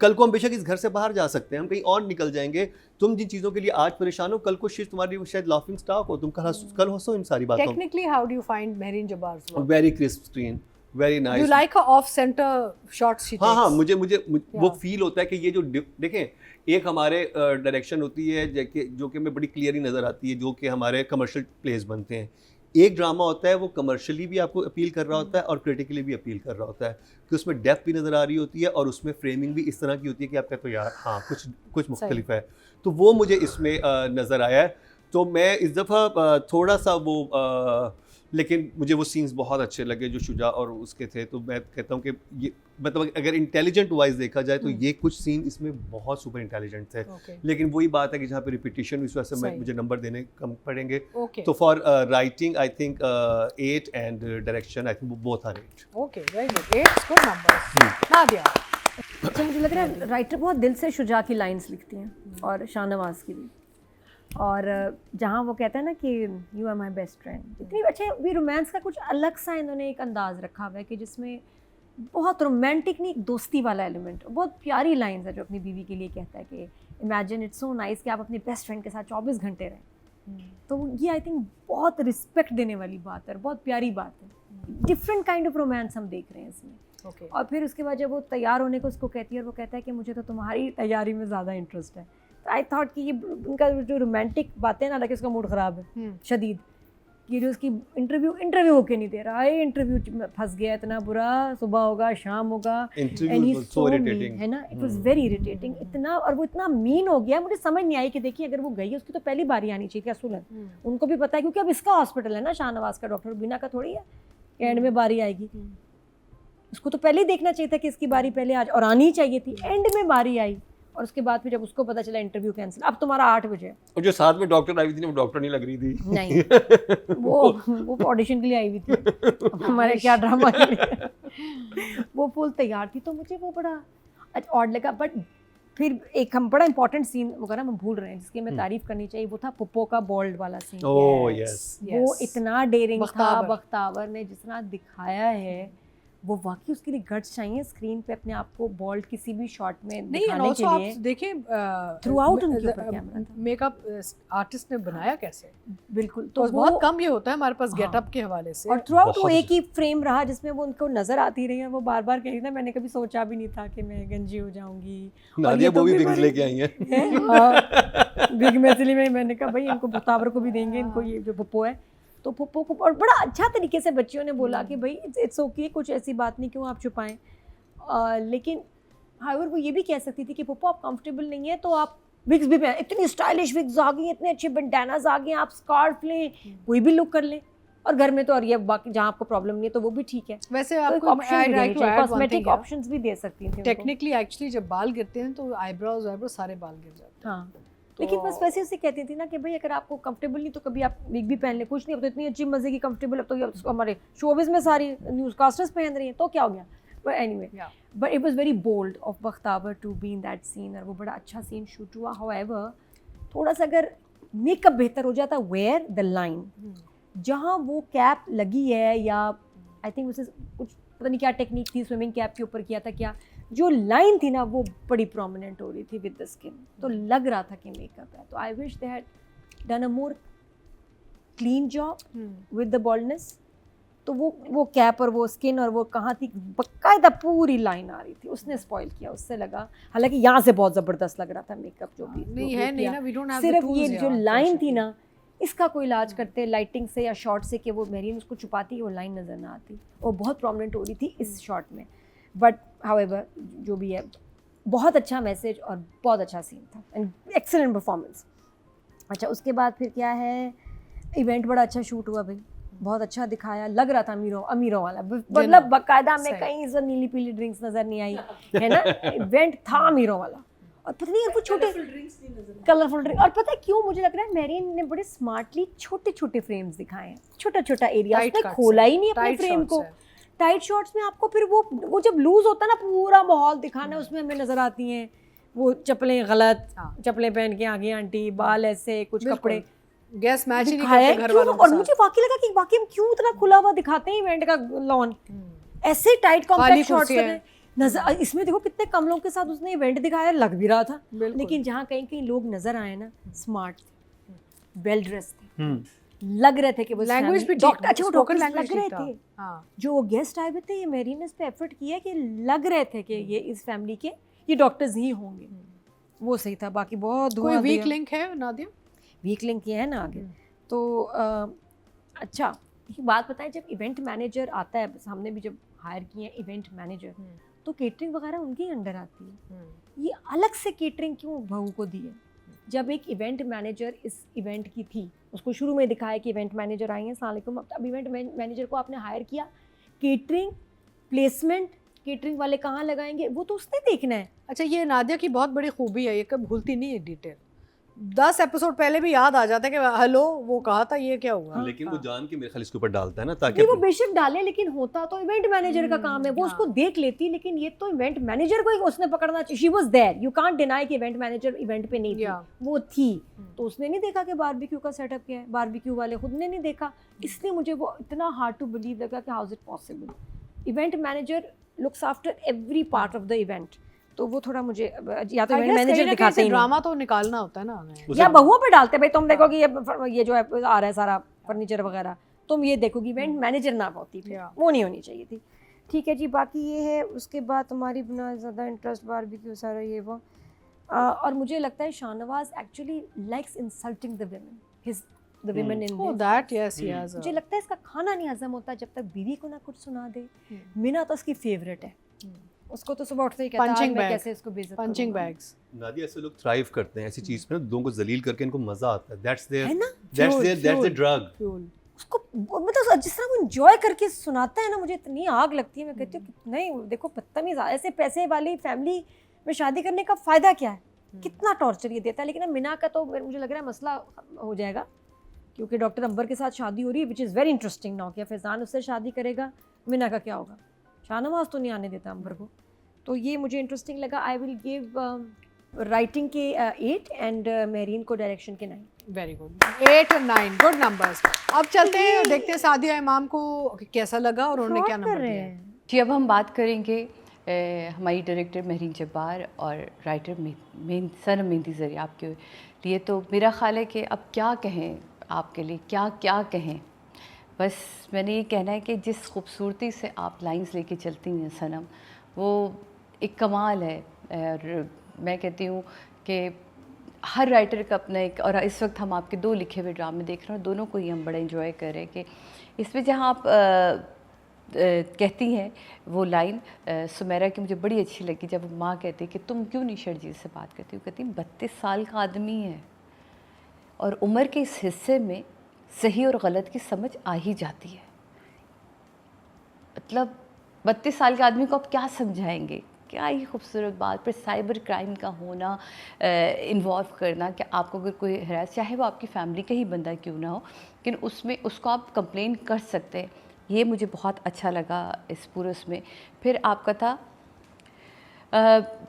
कल को हम बेशक इस घर से बाहर जा सकते हैं, हम कहीं और निकल जाएंगे। तुम जिन चीज़ों के लिए आज परेशान हो, कल को शायद तुम्हारी शायद लाफिंग स्टॉक हो, तुम कल हंसो इन सारी बातों। Technically, how do you find Mehreen Jabbar's work? Very crisp screen, very Do you nice. like her off-center shots she हाँ हाँ, takes? मुझे वो फील होता है कि ये जो देखें, एक हमारे डायरेक्शन होती है जो कि हमें बड़ी क्लियरली नज़र आती है, जो कि हमारे कमर्शियल प्लेस बनते हैं। एक ड्रामा होता है वो कमर्शियली भी आपको अपील कर रहा होता है और क्रिटिकली भी अपील कर रहा होता है, कि उसमें डेप्थ भी नज़र आ रही होती है और उसमें फ्रेमिंग भी इस तरह की होती है कि आप कहते हो यार हाँ कुछ मुख्तलिफ है। तो वो मुझे इसमें नज़र आया है। तो मैं इस दफ़ा थोड़ा सा वो लेकिन मुझे वो सीन्स बहुत अच्छे लगे जो शुजा और उसके थे। तो मैं कहता हूँ कि ये मतलब अगर इंटेलिजेंट वाइज देखा जाए तो ये कुछ सीन इसमें बहुत सुपर इंटेलिजेंट थे। Okay. लेकिन वही बात है कि जहाँ पे रिपीटिशन इस वजह से सही। मुझे नंबर देने कम पड़ेंगे। Okay. तो for writing I think 8 and direction I think both are 8। Okay, very good. 8 good numbers. Nadia. अच्छा मुझे लग रहा है राइटर बहुत दिल से शुजा की लाइंस लिखती हैं और शाहनवाज की भी। और जहाँ वो कहता है ना कि you are my best friend, इतनी अच्छे भी रोमांस का कुछ अलग सा इन्होंने एक अंदाज़ रखा हुआ है कि जिसमें बहुत रोमांटिक नहीं, एक दोस्ती वाला एलिमेंट, बहुत प्यारी लाइंस है जो अपनी बीवी के लिए कहता है कि इमेजिन इट्स सो नाइस कि आप अपने बेस्ट फ्रेंड के साथ 24 घंटे रहें। तो ये आई थिंक बहुत रिस्पेक्ट देने वाली बात है और बहुत प्यारी बात है। डिफरेंट काइंड ऑफ रोमांस हम देख रहे हैं इसमें। Okay. और फिर उसके बाद जब वो तैयार होने को उसको कहती है और वो कहता है कि मुझे तो तुम्हारी तैयारी में ज़्यादा इंटरेस्ट है। तो आई थॉट कि ये उनका जो रोमांटिक बातें ना, हालांकि उसका मूड ख़राब है शदीद, ये जो उसकी इंटरव्यू होके नहीं दे रहा है, इंटरव्यू फंस गया, इतना बुरा, सुबह होगा शाम होगा, Interview was so irritating. है ना, इट वाज वेरी इरिटेटिंग इतना, और वो इतना मीन हो गया, मुझे समझ नहीं आई कि देखिए अगर वो गई है उसकी तो पहली बारी आनी चाहिए थी असूलन। उनको भी पता है क्योंकि अब इसका हॉस्पिटल है ना, शाहनवाज का, डॉक्टर बीना का थोड़ी है एंड में बारी आएगी। उसको तो पहले ही देखना चाहिए था कि इसकी बारी पहले आज और आनी चाहिए थी, एंड में बारी आई और उसके बाद फिर जब उसको पता चला इंटरव्यू कैंसिल, अब तुम्हारा 8 बजे। और जो साथ में डॉक्टर आई हुई थी ना, वो डॉक्टर नहीं लग रही थी। नहीं वो ऑडिशन के लिए आई हुई थी, अब हमारे क्या ड्रामा के लिए। वो फुल तैयार थी, तो मुझे वो बड़ा ऑड लगा। बट फिर एक हम बड़ा इंपॉर्टेंट सीन वगैरह हम भूल रहे हैं जिसकी हमें तारीफ करनी चाहिए, वो था पुप्पो का बॉल्ड वाला सीन। ओह यस, वो इतना डेयरिंग था, बख्तावर। बख्तावर ने जिस तरह दिखाया है, वो वाकई उसके लिए गट्स चाहिए स्क्रीन पे अपने आप को बॉल्ड किसी भी शॉट में नहीं, दिखाने ऑल्सो के आप लिए। देखिए Throughout उनके ऊपर कैमरा था। मेकअप आर्टिस्ट ने बनाया कैसे, बिल्कुल, तो तो बहुत वो कम ये होता है हमारे पास हाँ। गेटअप के हवाले से। और थ्रू आउट वो बहुत एक ही फ्रेम रहा जिसमें वो उनको नजर आती रही है। वो बार बार कह रही थी, मैंने कभी सोचा भी नहीं था कि मैं गंजी हो जाऊंगी। नादिया तो वो भी भी विंग्स बड़ी- लेके आई हैं। बिग में इसलिए मैंने कहा भाई इनको बख्तावर को भी देंगे, इनको ये जो पुप्पो है। तो पुप्पो को और बड़ा अच्छा तरीके से बच्चियों ने बोला कि भाई इट्स ओके, कुछ ऐसी बात नहीं, क्यों आप छुपाएं। लेकिन हाउएवर वो ये भी कह सकती थी कि पुप्पो आप कंफर्टेबल नहीं है तो आप विग्स भी पहन, इतनी स्टाइलिश विग्स आ गई हैं, इतने अच्छे बैंडानास आ गए हैं, आप स्कार्फ लें, कोई भी लुक कर लें। और घर में तो और ये बाकी जहाँ आपको प्रॉब्लम नहीं है तो वो भी ठीक है। वैसे तो आपको कॉस्मेटिक ऑप्शंस भी दे सकती थी उनको। टेक्निकली एक्चुअली जब बाल गिरते हैं तो आईब्रोज सारे बाल गिर जाते हैं। हाँ, लेकिन बस वैसे उसे कहती थी ना कि भाई अगर आपको कंफर्टेबल नहीं तो कभी आप विग भी पहन ले, कुछ नहीं, अब तो इतनी अच्छी मजे की कंफर्टेबल, अब तो ये हमारे शोबिज में सारी न्यूज़कास्टर्स पहन रही हैं, तो क्या हो गया। But anyway, Yeah. But it was very bold of Bakhtawar to be in that scene, और वो बड़ा अच्छा सीन शूट हुआ। हाउएवर थोड़ा सा अगर मेकअप बेहतर हो जाता, वेयर द लाइन, जहाँ वो कैप लगी है, या आई थिंक उसे कुछ पता नहीं क्या टेक्निक थी, स्विमिंग कैप के ऊपर किया था क्या, जो लाइन थी ना वो बड़ी प्रोमिनेंट हो रही थी विद द स्किन, तो लग रहा था कि मेकअप है। तो I wish they had done a more clean job with the boldness. तो वो कैप और वो स्किन और वो कहाँ थी, बकायदा पूरी लाइन आ रही थी, उसने स्पॉइल किया, उससे लगा। हालांकि यहाँ से बहुत ज़बरदस्त लग रहा था मेकअप जो भी नहीं जो है, भी नहीं किया। ना, वी डोंट हैव सिर्फ ये जो लाइन थी ना, इसका कोई इलाज करते लाइटिंग से या शॉट से कि वो मेरीन उसको छुपाती, वो लाइन नज़र ना आती, वो बहुत प्रोमिनेंट हो रही थी इस शॉट में। बट हाउएवर जो भी है, बहुत अच्छा मैसेज और बहुत अच्छा सीन था एंड एक्सेलेंट परफॉर्मेंस। अच्छा, उसके बाद फिर क्या है, इवेंट बड़ा अच्छा शूट हुआ भाई, बहुत अच्छा दिखाया, लग रहा था अमीरों वाला, मतलब बाकायदा में सही। कहीं से नीली पीली ड्रिंक्स नज़र नहीं आई है ना। इवेंट था अमीरों वाला, और पता नहीं वो छोटे कलरफुल ड्रिंक, और पता है क्यों मुझे लग रहा है मैरीन ने बड़े स्मार्टली छोटे छोटे फ्रेम्स दिखाए हैं, छोटा छोटा एरिया, Tight उसने cuts खोला है, ही नहीं अपने tight फ्रेम shots को। है। टाइट शॉट्स में आपको फिर वो जब लूज होता है ना, पूरा माहौल दिखाना है, उसमें हमें नजर आती हैं वो चप्पलें गलत, हाँ। चप्पलें पहन के आगे आंटी, बाल ऐसे, कुछ कपड़े गैस मैच ही नहीं दिखाया है। करते घर क्यों? वालों और के मुझे वाकई लगा कि वाकई हम क्यों इतना खुला हुआ दिखाते हैं इवेंट का लॉन, ऐसे टाइट खाली कॉम्पैक्ट शॉट्स कुर्सियां लगे नजर। इसमें देखो कितने कम लोगों के साथ उसने इवेंट दिखाया, लग भी रहा था। बिल्कुल। लेकिन जहाँ कहीं कहीं लोग नजर आए ना, स्मार्ट थे, वेल ड्रेस थे, लग रहे थे कि वो लैंग्वेज भी डॉक्टर, अच्छा वो स्पोकन डॉक्टर लैंग्वेज लग रहे थे। हाँ, जो गेस्ट आए हुए थे, ये मेरीन ने इस पे एफर्ट किया कि लग रहे थे कि ये इस फैमिली के ये डॉक्टर्स ही होंगे, वो सही था। बाकी बहुत कोई धुआं वीक दिया। लिंक है नादिया? वीक लिंक ये है ना आगे। तो अच्छा एक बात बताएं, जब इवेंट मैनेजर आता है, हमने भी जब हायर किए हैं इवेंट मैनेजर, तो केटरिंग वगैरह उनके ही अंडर आती है। ये अलग से केटरिंग क्यों बहू को दी है? जब एक इवेंट मैनेजर इस इवेंट की थी, उसको शुरू में दिखाया कि इवेंट मैनेजर आई हैं, अस्सलाम वालेकुम, अब इवेंट मैनेजर को आपने हायर किया, केटरिंग प्लेसमेंट, केटरिंग वाले कहाँ लगाएंगे, वो तो उसने देखना है। अच्छा, ये नादिया की बहुत बड़ी खूबी है, ये कब भूलती नहीं है डिटेल। 10 एपिसोड पहले भी याद आ जाता है कि हेलो वो कहा था, ये क्या हुआ। लेकिन वो जान के मेरे ख्याल इसके ऊपर डालता है ना, ताकि नहीं वो बेशक डाले, लेकिन होता तो इवेंट मैनेजर का काम है, वो उसको हाँ। देख लेती, लेकिन ये तो इवेंट मैनेजर को ही उसने पकड़ना चाहिए। She was there, you can't deny कि इवेंट मैनेजर इवेंट पे नहीं थी, Yeah. वो थी। तो उसने नहीं देखा कि बारबेक्यू का सेटअप क्या है, बारबेक्यू वाले खुद ने नहीं देखा, इसलिए मुझे वो इतना हार्ड टू बिलीव लगा कि how is it possible. Event manager looks after every part of the event, तो वो थोड़ा मुझे या तो इवेंट मैनेजर दिखाते ही नहीं, ड्रामा तो निकालना होता है ना हमें। उसे- या बहुओं पे डालते भाई, तुम देखो कि ये जो है आ रहा है सारा फर्नीचर वगैरह, तुम ये देखोगी, इवेंट मैनेजर ना होती थी, Yeah. वो नहीं होनी चाहिए थी। ठीक है जी, बाकी ये है। उसके बाद तुम्हारी बिना ज़्यादा इंटरेस्ट बारबेक्यू सारा ये वो, और मुझे लगता है Shahnawaz actually likes insulting the women, his the women in Oh, that yes, he has मुझे a- लगता है इसका खाना नहीं हजम होता जब तक बीवी को ना कुछ सुना दे। मीना तो उसकी फेवरेट है, उसको तो सुबह उठते ही कहता है Punching आज मैं bag. कैसे इसको बेइज्जत पंचिंग करूंगा। बैग्स। नादिया ऐसे लोग थ्राइव करते हैं ऐसी चीज पे ना, लोगों को जलील करके इनको मजा आता है। दैट्स है ना? There drug. फ्यूल। उसको मतलब जिस तरह वो एंजॉय करके सुनाता है ना, मुझे इतनी आग लगती है। मैं कहती हूँ कि नहीं देखो बदतमीज, ऐसे पैसे वाली फैमिली में शादी करने का फ़ायदा क्या है? कितना टॉर्चर ये देता है। लेकिन अब मीना का तो मुझे लग रहा है मसला हो जाएगा, क्योंकि डॉक्टर अंबर के साथ शादी हो रही है, which is very interesting now. क्या फैज़ान उससे शादी करेगा, मीना का क्या होगा? शाहनवाज तो नहीं आने देता अंबर को, तो ये मुझे इंटरेस्टिंग लगा। आई विल गिव राइटिंग के 8 एंड मेरीन को डायरेक्शन के 9। वेरी गुड, 8 और 9 गुड नंबर्स। अब चलते हैं और देखते हैं सादिया इमाम को कैसा लगा और उन्होंने क्या नंबर दिया है। जी, अब हम बात करेंगे हमारी डायरेक्टर महरीन जब्बार और राइटर सनम मेहंदी ज़रिया आपके लिए। तो मेरा ख़्याल है कि अब क्या कहें आपके लिए, क्या क्या कहें। बस मैंने ये कहना है कि जिस खूबसूरती से आप लाइंस लेके चलती हैं सनम, वो एक कमाल है। और मैं कहती हूँ कि हर राइटर का अपना एक, और इस वक्त हम आपके 2 लिखे हुए ड्रामे देख रहे हैं और दोनों को ही हम बड़ा एंजॉय कर रहे हैं कि इसमें जहाँ आप कहती हैं वो लाइन सुमेरा की मुझे बड़ी अच्छी लगी, जब माँ कहती है कि तुम क्यों नहीं शर्जील से बात करती हो। कहती 32 साल का आदमी है और उम्र के इस हिस्से में सही और गलत की समझ आ ही जाती है। मतलब 32 साल के आदमी को आप क्या समझाएंगे? क्या ही खूबसूरत बात। पर साइबर क्राइम का होना, इन्वॉल्व करना कि आपको अगर कोई हरास, चाहे वो आपकी फैमिली का ही बंदा क्यों ना हो, लेकिन उसमें उसको आप कंप्लेन कर सकते हैं। ये मुझे बहुत अच्छा लगा इस पूरे उसमें। फिर आपका था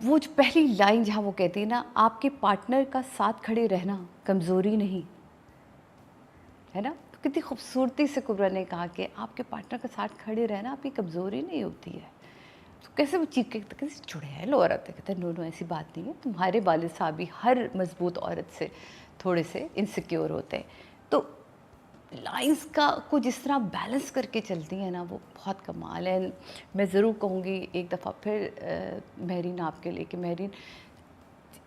वो जो पहली लाइन जहाँ वो कहती है ना, आपके पार्टनर का साथ खड़े रहना कमज़ोरी नहीं है ना। तो कितनी खूबसूरती से कुबरा ने कहा कि आपके पार्टनर का साथ खड़े रहना आपकी कमज़ोरी नहीं होती है। तो कैसे वो चीख के कैसे चुड़ैल औरत है। कहते हैं नो ऐसी बात नहीं है, तुम्हारे वालिद साहब भी हर मजबूत औरत से थोड़े से इनसिक्योर होते हैं। तो लाइंस का को जिस तरह बैलेंस करके चलती हैं ना, वो बहुत कमाल है। मैं ज़रूर कहूँगी एक दफ़ा फिर महरीन आपके लिए कि महरीन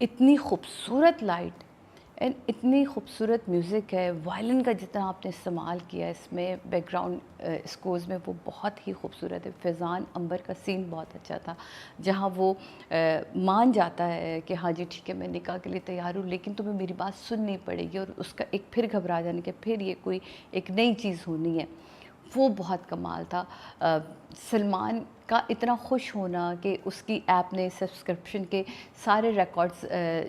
इतनी खूबसूरत लाइट एंड इतनी खूबसूरत म्यूज़िक है। वायलिन का जितना आपने इस्तेमाल किया इसमें, बैकग्राउंड स्कोर्स में, वो बहुत ही खूबसूरत है। फैज़ान अंबर का सीन बहुत अच्छा था, जहाँ वो मान जाता है कि हाँ जी ठीक है मैं निकाह के लिए तैयार हूँ, लेकिन तुम्हें मेरी बात सुननी पड़ेगी, और उसका एक फिर घबरा जाने के फिर ये कोई एक नई चीज़ होनी है, वो बहुत कमाल था। सलमान का इतना खुश होना कि उसकी ऐप ने सब्सक्रिप्शन के सारे रिकॉर्ड्स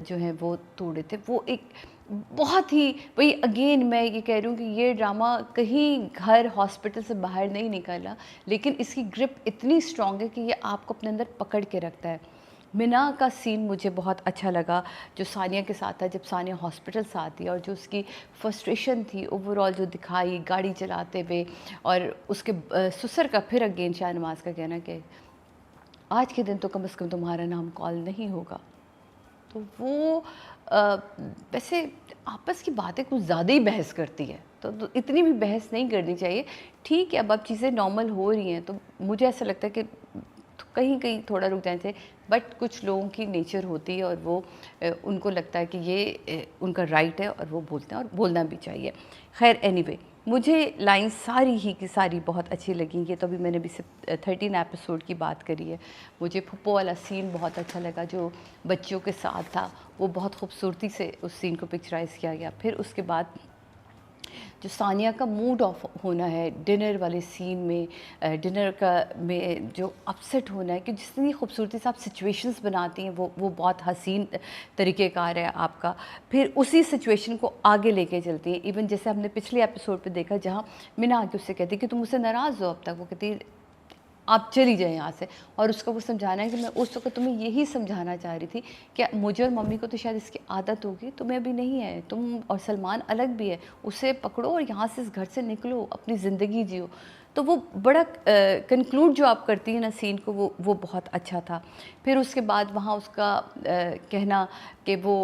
जो हैं वो तोड़े थे, वो एक बहुत ही, वही अगेन मैं ये कह रही हूँ कि ये ड्रामा कहीं घर हॉस्पिटल से बाहर नहीं निकला, लेकिन इसकी ग्रिप इतनी स्ट्रॉन्ग है कि ये आपको अपने अंदर पकड़ के रखता है। मिना का सीन मुझे बहुत अच्छा लगा जो सानिया के साथ था, जब सानिया हॉस्पिटल से आती है और जो उसकी फ्रस्ट्रेशन थी ओवरऑल जो दिखाई गाड़ी चलाते हुए, और उसके ससुर का फिर अगेन शाहनवाज का कहना कि आज के दिन तो कम से कम तुम्हारा नाम कॉल नहीं होगा। तो वो वैसे आपस की बातें कुछ ज़्यादा ही बहस करती है, तो इतनी भी बहस नहीं करनी चाहिए। ठीक है, अब चीज़ें नॉर्मल हो रही हैं, तो मुझे ऐसा लगता है कि कहीं कहीं थोड़ा रुक जाना चाहिए, बट कुछ लोगों की नेचर होती है और वो उनको लगता है कि ये उनका राइट है और वो बोलते हैं और बोलना भी चाहिए। खैर एनीवे, मुझे लाइन सारी ही की सारी बहुत अच्छी लगी। ये तो अभी मैंने भी सिर्फ 13 एपिसोड की बात करी है। मुझे फुप्पो वाला सीन बहुत अच्छा लगा जो बच्चों के साथ था, वो बहुत खूबसूरती से उस सीन को पिक्चराइज़ किया गया। फिर उसके बाद जो सानिया का मूड ऑफ होना है डिनर वाले सीन में, डिनर का में जो अपसेट होना है कि जितनी खूबसूरती से आप सिचुएशंस बनाती हैं वो बहुत हसीन तरीक़ेकार है आपका। फिर उसी सिचुएशन को आगे लेके चलती हैं। इवन जैसे हमने पिछले एपिसोड पे देखा जहाँ मिना आके उससे कहती कि तुम मुझसे नाराज़ हो अब तक, वो कहती आप चली जाएं यहाँ से, और उसको वो समझाना है कि मैं उस वक्त तुम्हें यही समझाना चाह रही थी कि मुझे और मम्मी को तो शायद इसकी आदत होगी, तुम्हें अभी नहीं है, तुम और सलमान अलग भी है, उसे पकड़ो और यहाँ से इस घर से निकलो, अपनी ज़िंदगी जियो। तो वो बड़ा कंक्लूड जो आप करती हैं ना सीन को, वो बहुत अच्छा था। फिर उसके बाद वहाँ उसका कहना कि वो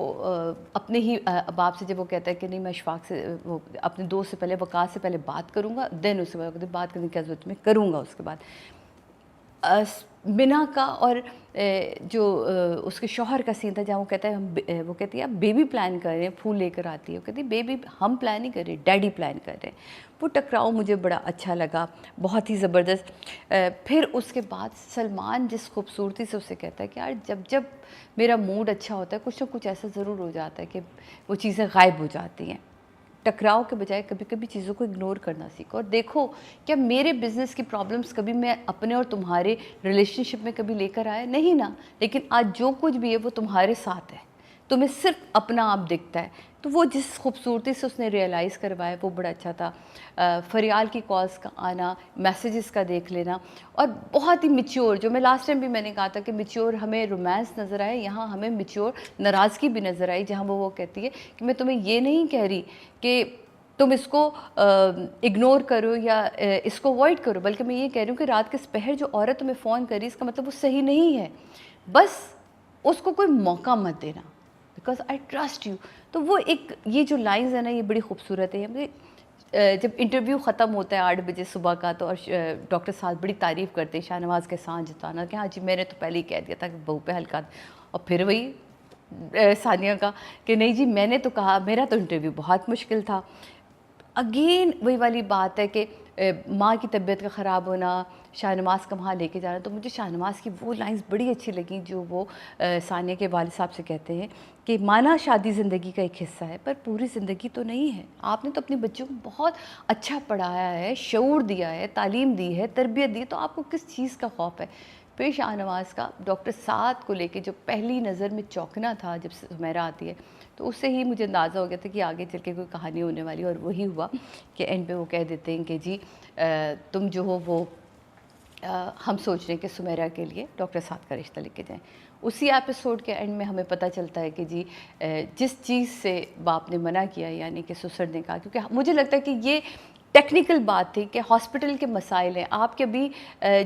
अपने ही बाप से जब वो कहता है कि नहीं मैं अशफाक से, वो अपने दोस्त से पहले वकास से पहले बात करूँगा, देन उसके बाद बात करने की ज़रूरत मैं करूँगा। उसके बाद मिना का और जो उसके शौहर का सीन था जहाँ वो कहता है वो कहती है आप बेबी प्लान कर रहे हैं, फूल लेकर आती है, वो कहती है बेबी हम प्लान नहीं कर रहे, डैडी प्लान कर रहे हैं। वो टकराव मुझे बड़ा अच्छा लगा, बहुत ही ज़बरदस्त। फिर उसके बाद सलमान जिस खूबसूरती से उसे कहता है कि यार जब जब मेरा मूड अच्छा होता है कुछ ना कुछ ऐसा ज़रूर हो जाता है कि वो चीज़ें गायब हो जाती हैं। टकराव के बजाय कभी कभी चीज़ों को इग्नोर करना सीखो, और देखो क्या मेरे बिज़नेस की प्रॉब्लम्स कभी मैं अपने और तुम्हारे रिलेशनशिप में कभी लेकर आया नहीं ना, लेकिन आज जो कुछ भी है वो तुम्हारे साथ है, तुम्हें सिर्फ अपना आप दिखता है। तो वो जिस खूबसूरती से उसने रियलाइज़ करवाया वो बड़ा अच्छा था। फरियाल की कॉल्स का आना, मैसेजेस का देख लेना, और बहुत ही मैच्योर, जो मैं लास्ट टाइम भी मैंने कहा था कि मैच्योर हमें रोमांस नज़र आए, यहाँ हमें मैच्योर नाराज़गी भी नज़र आई, जहाँ वो कहती है कि मैं तुम्हें ये नहीं कह रही कि तुम इसको इग्नोर करो या इसको अवॉइड करो, बल्कि मैं ये कह रही हूँ कि रात के पहर जो औरत तुम्हें फ़ोन करी इसका मतलब वो सही नहीं है, बस उसको कोई मौका मत देना, बिकॉज आई ट्रस्ट यू। तो वो एक ये जो लाइंस है ना, ये बड़ी खूबसूरत है। जब इंटरव्यू ख़त्म होता है 8 बजे सुबह का, तो और डॉक्टर साहब बड़ी तारीफ़ करते हैं शाहनवाज़ के साथ जताना कि हाँ जी मैंने तो पहले ही कह दिया था कि बहू पे हल्का, और फिर वही सानिया का कि नहीं जी मैंने तो कहा, मेरा तो इंटरव्यू बहुत मुश्किल था। अगेन वही वाली बात है कि माँ की तबीयत का ख़राब होना, शाहनवाज़ का वहाँ लेके जाना। तो मुझे शाहनवाज़ की वो लाइंस बड़ी अच्छी लगी जो वो सानिया के वालिद साहब से कहते हैं कि माना शादी ज़िंदगी का एक हिस्सा है पर पूरी ज़िंदगी तो नहीं है। आपने तो अपने बच्चों को बहुत अच्छा पढ़ाया है, शऊर दिया है, तालीम दी है, तरबियत दी, तो आपको किस चीज़ का खौफ है। फिर शाहनवाज़ का डॉक्टर साद को लेके जो पहली नज़र में चौंकना था जब सुमेरा आती है, तो उससे ही मुझे अंदाज़ा हो गया था कि आगे चल के कोई कहानी होने वाली, और वही हुआ कि एंड पे वो कह देते हैं कि जी तुम जो हो वो हम सोच रहे हैं कि सुमेरा के लिए डॉक्टर साद का रिश्ता लेके जाएं। उसी एपिसोड के एंड में हमें पता चलता है कि जी जिस चीज़ से बाप ने मना किया, यानी कि सुसर ने कहा, क्योंकि मुझे लगता है कि ये टेक्निकल बात थी कि हॉस्पिटल के मसाइल हैं, आपके अभी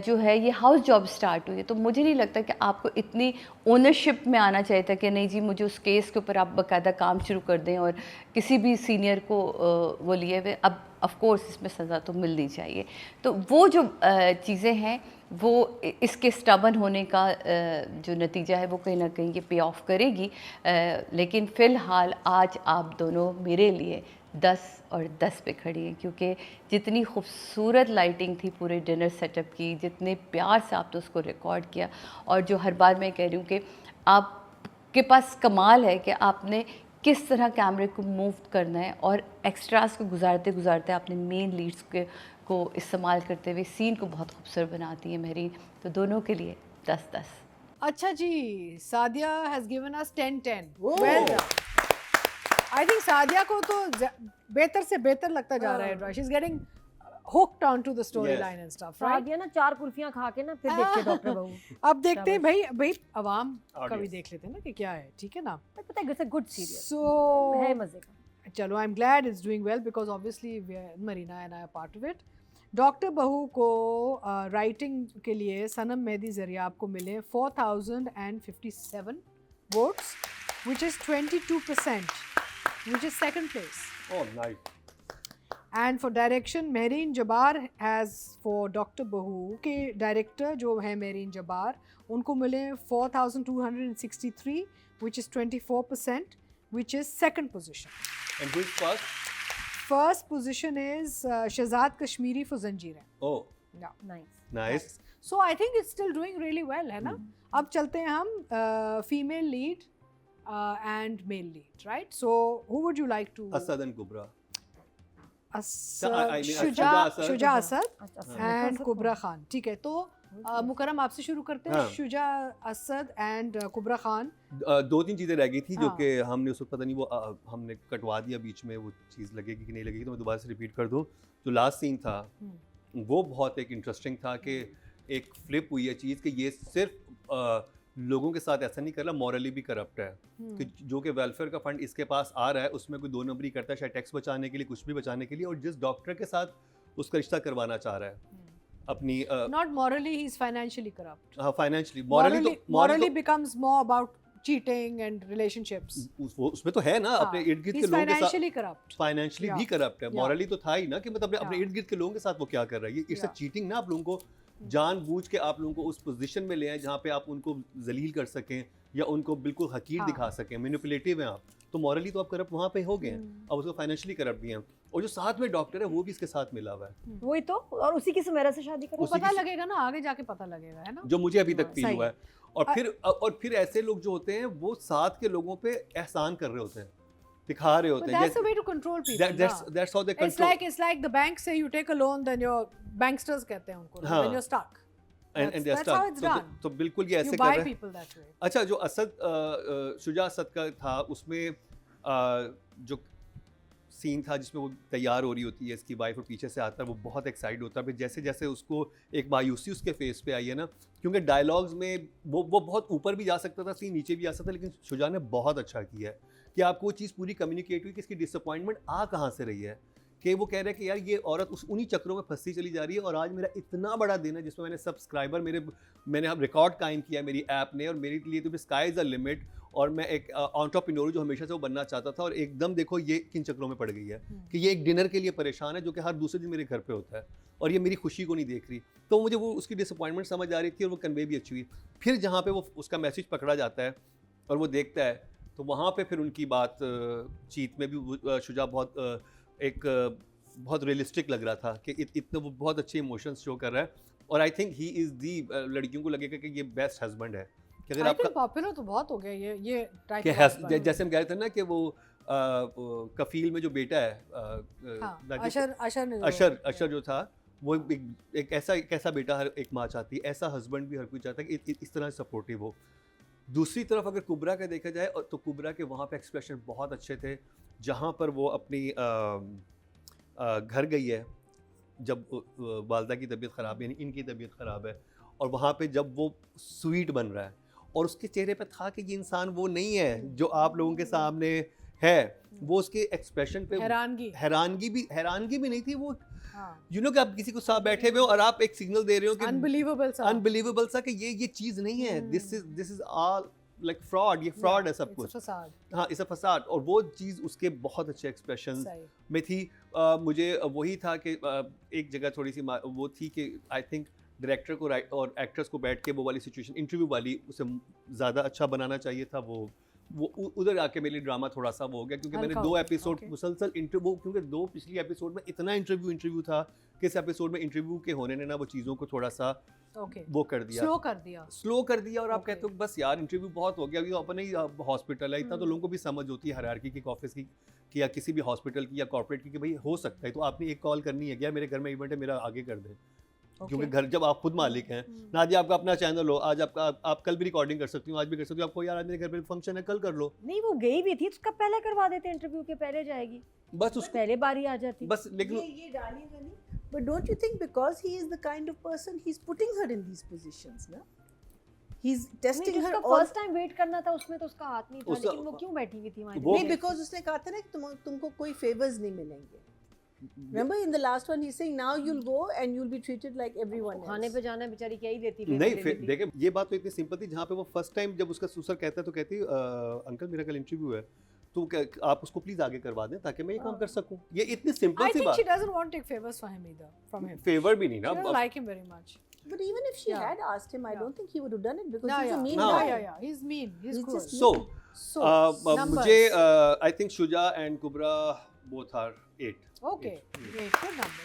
जो है ये हाउस जॉब स्टार्ट हुई है, तो मुझे नहीं लगता कि आपको इतनी ओनरशिप में आना चाहिए था कि नहीं जी मुझे उस केस के ऊपर आप बाकायदा काम शुरू कर दें और किसी भी सीनियर को वो लिए हुए। अब ऑफ कोर्स इसमें सज़ा तो मिलनी चाहिए। तो वो जो चीज़ें हैं वो इसके स्टबन होने का जो नतीजा है वो कहीं ना कहीं ये पे ऑफ करेगी। लेकिन फ़िलहाल आज आप दोनों मेरे लिए 10 और 10 पे खड़ी हैं, क्योंकि जितनी खूबसूरत लाइटिंग थी पूरे डिनर सेटअप की, जितने प्यार से आपने उसको रिकॉर्ड किया, और जो हर बार मैं कह रही हूँ कि आपके पास कमाल है कि आपने किस तरह कैमरे को मूव करना है, और एक्स्ट्रास को गुजारते गुजारते आपने मेन लीड्स को इस्तेमाल करते हुए सीन को बहुत खूबसूरत बनाती है महरीन। तो दोनों के लिए 10-10। अच्छा जी, Sadia has given us 10-10। Well done. I think Sadia को तो बेहतर से बेहतर लगता जा रहा है। She is getting hooked onto the storyline and stuff, right? Sadia ना 4 कुल्फियां खा के ना फिर देखते डॉक्टर बहू। अब देखते हैं भाई अवाम का भी देख लेते हैं ना कि क्या है, ठीक है ना? पता है it's a good serial, So है मजे का। चलो, I'm glad it's doing well because obviously Marina and I are part of it. Doctor बहू को राइटिंग के लिए सनम मेहदी जरिया आपको मिले 4057 votes, which is 22%, which is second place. Oh, nice. And for direction, Mehreen Jabbar has for Dr. Bahu के director जो है मेरीन जबार, उनको मिले 4263, which is 24%, which is second position. And who is first? First position is Shahzad Kashmiri for Zanjeer. Oh, Yeah. Nice. nice. So I think it's still doing really well, है ना? अब चलते हैं हम female lead and male lead, right? So who would you like to? Asad and Kubra. Asad, I mean, Shuja Shuja Asad अच्छा, and कुबरा Khan. ठीक है, तो मुकरम आपसे शुरू करते हैं। हाँ। शुजा असद एंड कुबरा खान। 2-3 चीज़ें रह गई थी जो हाँ। कि हमने उस वक्त पता नहीं वो हमने कटवा दिया बीच में, वो चीज़ लगेगी कि नहीं लगेगी, तो मैं दोबारा से रिपीट कर दूँ। जो लास्ट सीन था वो बहुत एक इंटरेस्टिंग था कि एक फ्लिप हुई है चीज़ कि ये सिर्फ लोगों के साथ ऐसा नहीं कर रहा, मॉरली भी करप्ट है कि जो कि वेलफेयर का फंड इसके पास आ रहा है उसमें कोई 2 नंबरी करता है, शायद टैक्स बचाने के लिए, कुछ भी बचाने के लिए, और जिस डॉक्टर के साथ उसका रिश्ता करवाना चाह रहा है अपनी not morally, he is financially corrupt. हाँ financially, morally becomes more about cheating and relationships. उसमें तो है ना, अपने इर्द गिर्द के लोगों के साथ फाइनेंशियली करप्ट, फाइनेंशियली भी करप्ट है, मॉरली तो था ही ना कि मतलब अपने इर्द गिर्द के लोगों के साथ वो क्या कर रहा है। ये इट्स अ चीटिंग ना, आप लोगों को जानबूझ के आप लोगों को उस पोजीशन में ले आए जहाँ पे आप उनको जलील कर सकें या उनको बिल्कुल हकीर दिखा सकें, मैनिपुलेटिव हैं आप, तो मॉरली तो आप करप्ट वहाँ पे हो गए हैं, अब उसको फाइनेंशियली करप्ट भी हैं, और जो साथ में डॉक्टर है वो भी इसके साथ मिला हुआ है। वही तो, और उसी की सुमेरा से शादी करो। पता लगेगा ना, आगे जाके पता लगेगा, है ना, जो मुझे अभी तक फील सही। हुआ है। और फिर ऐसे लोग जो होते हैं वो साथ के लोगों पे एहसान कर रहे होते हैं, दिखा रहे होते But हैं। that's the way to control people. That's how they It's control. like the bank say you take a loan, then your banksters कहते हैं उनको, हाँ। when you're stuck. That's how it's done. तो बिल्कुल ये ऐसे You कर buy रहा है। people that way. अच्छा, जो शुजा असद का था उसमें जो सीन था जिसमें वो तैयार हो रही होती है, इसकी वाइफ और पीछे से आता है, वो बहुत एक्साइट होता है। फिर जैसे जैसे उसको एक मायूसी उसके फेस पे आई है ना, क्योंकि डायलॉग्स में वो बहुत ऊपर भी जा सकता था, सीन नीचे भी जा सकता था, लेकिन शुजा ने बहुत अच्छा किया है कि आपको वो चीज़ पूरी कम्युनिकेट हुई कि इसकी डिसअपॉइंटमेंट आ कहाँ से रही है, कि वो कह रहे हैं कि यार ये औरत उन्हीं चक्रों में फंसती चली जा रही है, और आज मेरा इतना बड़ा दिन है जिसमें मैंने सब्सक्राइबर मैंने अब रिकॉर्ड कायम किया मेरी ऐप ने, और मेरे लिए तो स्काई इज़ द लिमिट, और मैं एक एंटरप्रेन्योर जो हमेशा से वो बनना चाहता था, और एकदम देखो ये किन चक्रों में पड़ गई है कि ये एक डिनर के लिए परेशान है जो कि हर दूसरे दिन मेरे घर पे होता है, और ये मेरी खुशी को नहीं देख रही। तो मुझे वो उसकी डिसअपॉइंटमेंट समझ आ रही थी, और वो कन्वे भी अच्छी हुई। फिर जहाँ पे वो उसका मैसेज पकड़ा जाता है और वो देखता है, तो वहाँ पे फिर उनकी बात चीत में भी शुजा बहुत रियलिस्टिक लग रहा था कि इतने वो बहुत अच्छे इमोशंस शो कर रहा है, और I think he is the, लड़कियों को लगेगा कि ये बेस्ट हस्बैंड है कि अगर I आपका think popular तो बहुत हो गया ये type कि of husband. जैसे हम कह रहे थे ना कि वो कफील में जो बेटा है हाँ, राजीव- अशर ने अशर जो था, वो एक ऐसा बेटा हर एक माँ चाहती है, ऐसा हस्बैंड भी हर कोई चाहता है कि इस तरह सपोर्टिव हो। दूसरी तरफ अगर कुबरा का देखा जाए, तो कुबरा के वहाँ पे एक्सप्रेशन बहुत अच्छे थे, जहाँ पर वो अपनी घर गई है जब वालदा की तबीयत ख़राब है, यानी इनकी तबीयत ख़राब है, और वहाँ पे जब वो स्वीट बन रहा है और उसके चेहरे पे था कि ये इंसान वो नहीं है जो आप लोगों के सामने है, वो उसके एक्सप्रेशन पे हैरानगी भी नहीं थी, वो यू नो कि आप किसी को साथ बैठे हुए हो और आप एक सिग्नल दे रहे हो कि अनबिलीवेबल सा कि ये चीज़ नहीं है, this is all like fraud, ये फ्रॉड है सब कुछ, हाँ इस फसाद, और वो चीज़ उसके बहुत अच्छे एक्सप्रेशन में थी। मुझे वही था कि एक जगह थोड़ी सी वो थी कि आई थिंक डायरेक्टर को और एक्ट्रेस को बैठ के वो वाली सिचुएशन इंटरव्यू वाली उसे ज़्यादा अच्छा बनाना चाहिए था। वो उधर आके मेरे लिए ड्रामा थोड़ा सा वो हो गया, क्योंकि मैंने 2 एपिसोड मुसलसल इंटरव्यू, क्योंकि 2 पिछली एपिसोड में इतना इंटरव्यू था कि इस एपिसोड में इंटरव्यू के होने ने ना वो चीज़ों को थोड़ा सा वो कर दिया, स्लो कर दिया, और आप कहते हो बस यार इंटरव्यू बहुत हो गया, अभी अपना ही हॉस्पिटल है, इतना तो लोगों को भी समझ होती है हायरार्की की, ऑफिस की या किसी भी हॉस्पिटल की या कॉर्पोरेट की, कि भाई हो सकता है तो आपने एक कॉल करनी है, क्या मेरे घर में इवेंट है, मेरा आगे कर दे, क्योंकि घर जब आप खुद मालिक हैं ना जी, आपका अपना चैनल हो, आज आप कल भी रिकॉर्डिंग कर सकती हो, आज भी कर सकती हो, आपको यार आज मेरे घर पे फंक्शन है, कल कर लो। नहीं, वो गई भी थी, उसका पहले करवा देते, इंटरव्यू के पहले जाएगी, बस उस पहले बारी आ जाती, बस। लेकिन ये डालेगा नहीं, but don't you think because he is the kind of person, he's putting her in these positions ना, he's testing her all, first time wait करना था उसमें तो उसका हाथ नहीं था, लेकिन वो क्यों बैठी हुई थी वहाँ? नहीं, because उसने कहा था ना कि तुमको कोई फेवर्स नहीं मिलेंगे। Remember in the last one he's saying now you'll go and you'll be treated like everyone else. खाने पे जाना बेचारी क्या ही देती, नहीं, फिर देखिए ये बात तो इतनी सिंपल थी, जहाँ पे वो फर्स्ट टाइम जब उसका सुसर कहता है तो कहती अंकल मेरा कल इंटरव्यू है, तो आप उसको प्लीज आगे करवा दें ताकि मैं ये काम कर सकूं। ये इतनी सिंपल सी बात। she doesn't want to take favors for him either, from him. Favour भी नहीं ना, She doesn't like him very much. But even if she had asked him, I don't think he would have done it because he's a mean No. guy. Yeah, he's mean, he's He's cruel. just So मुझे I think Shuja and Kubra both are 8. Okay, great, good number.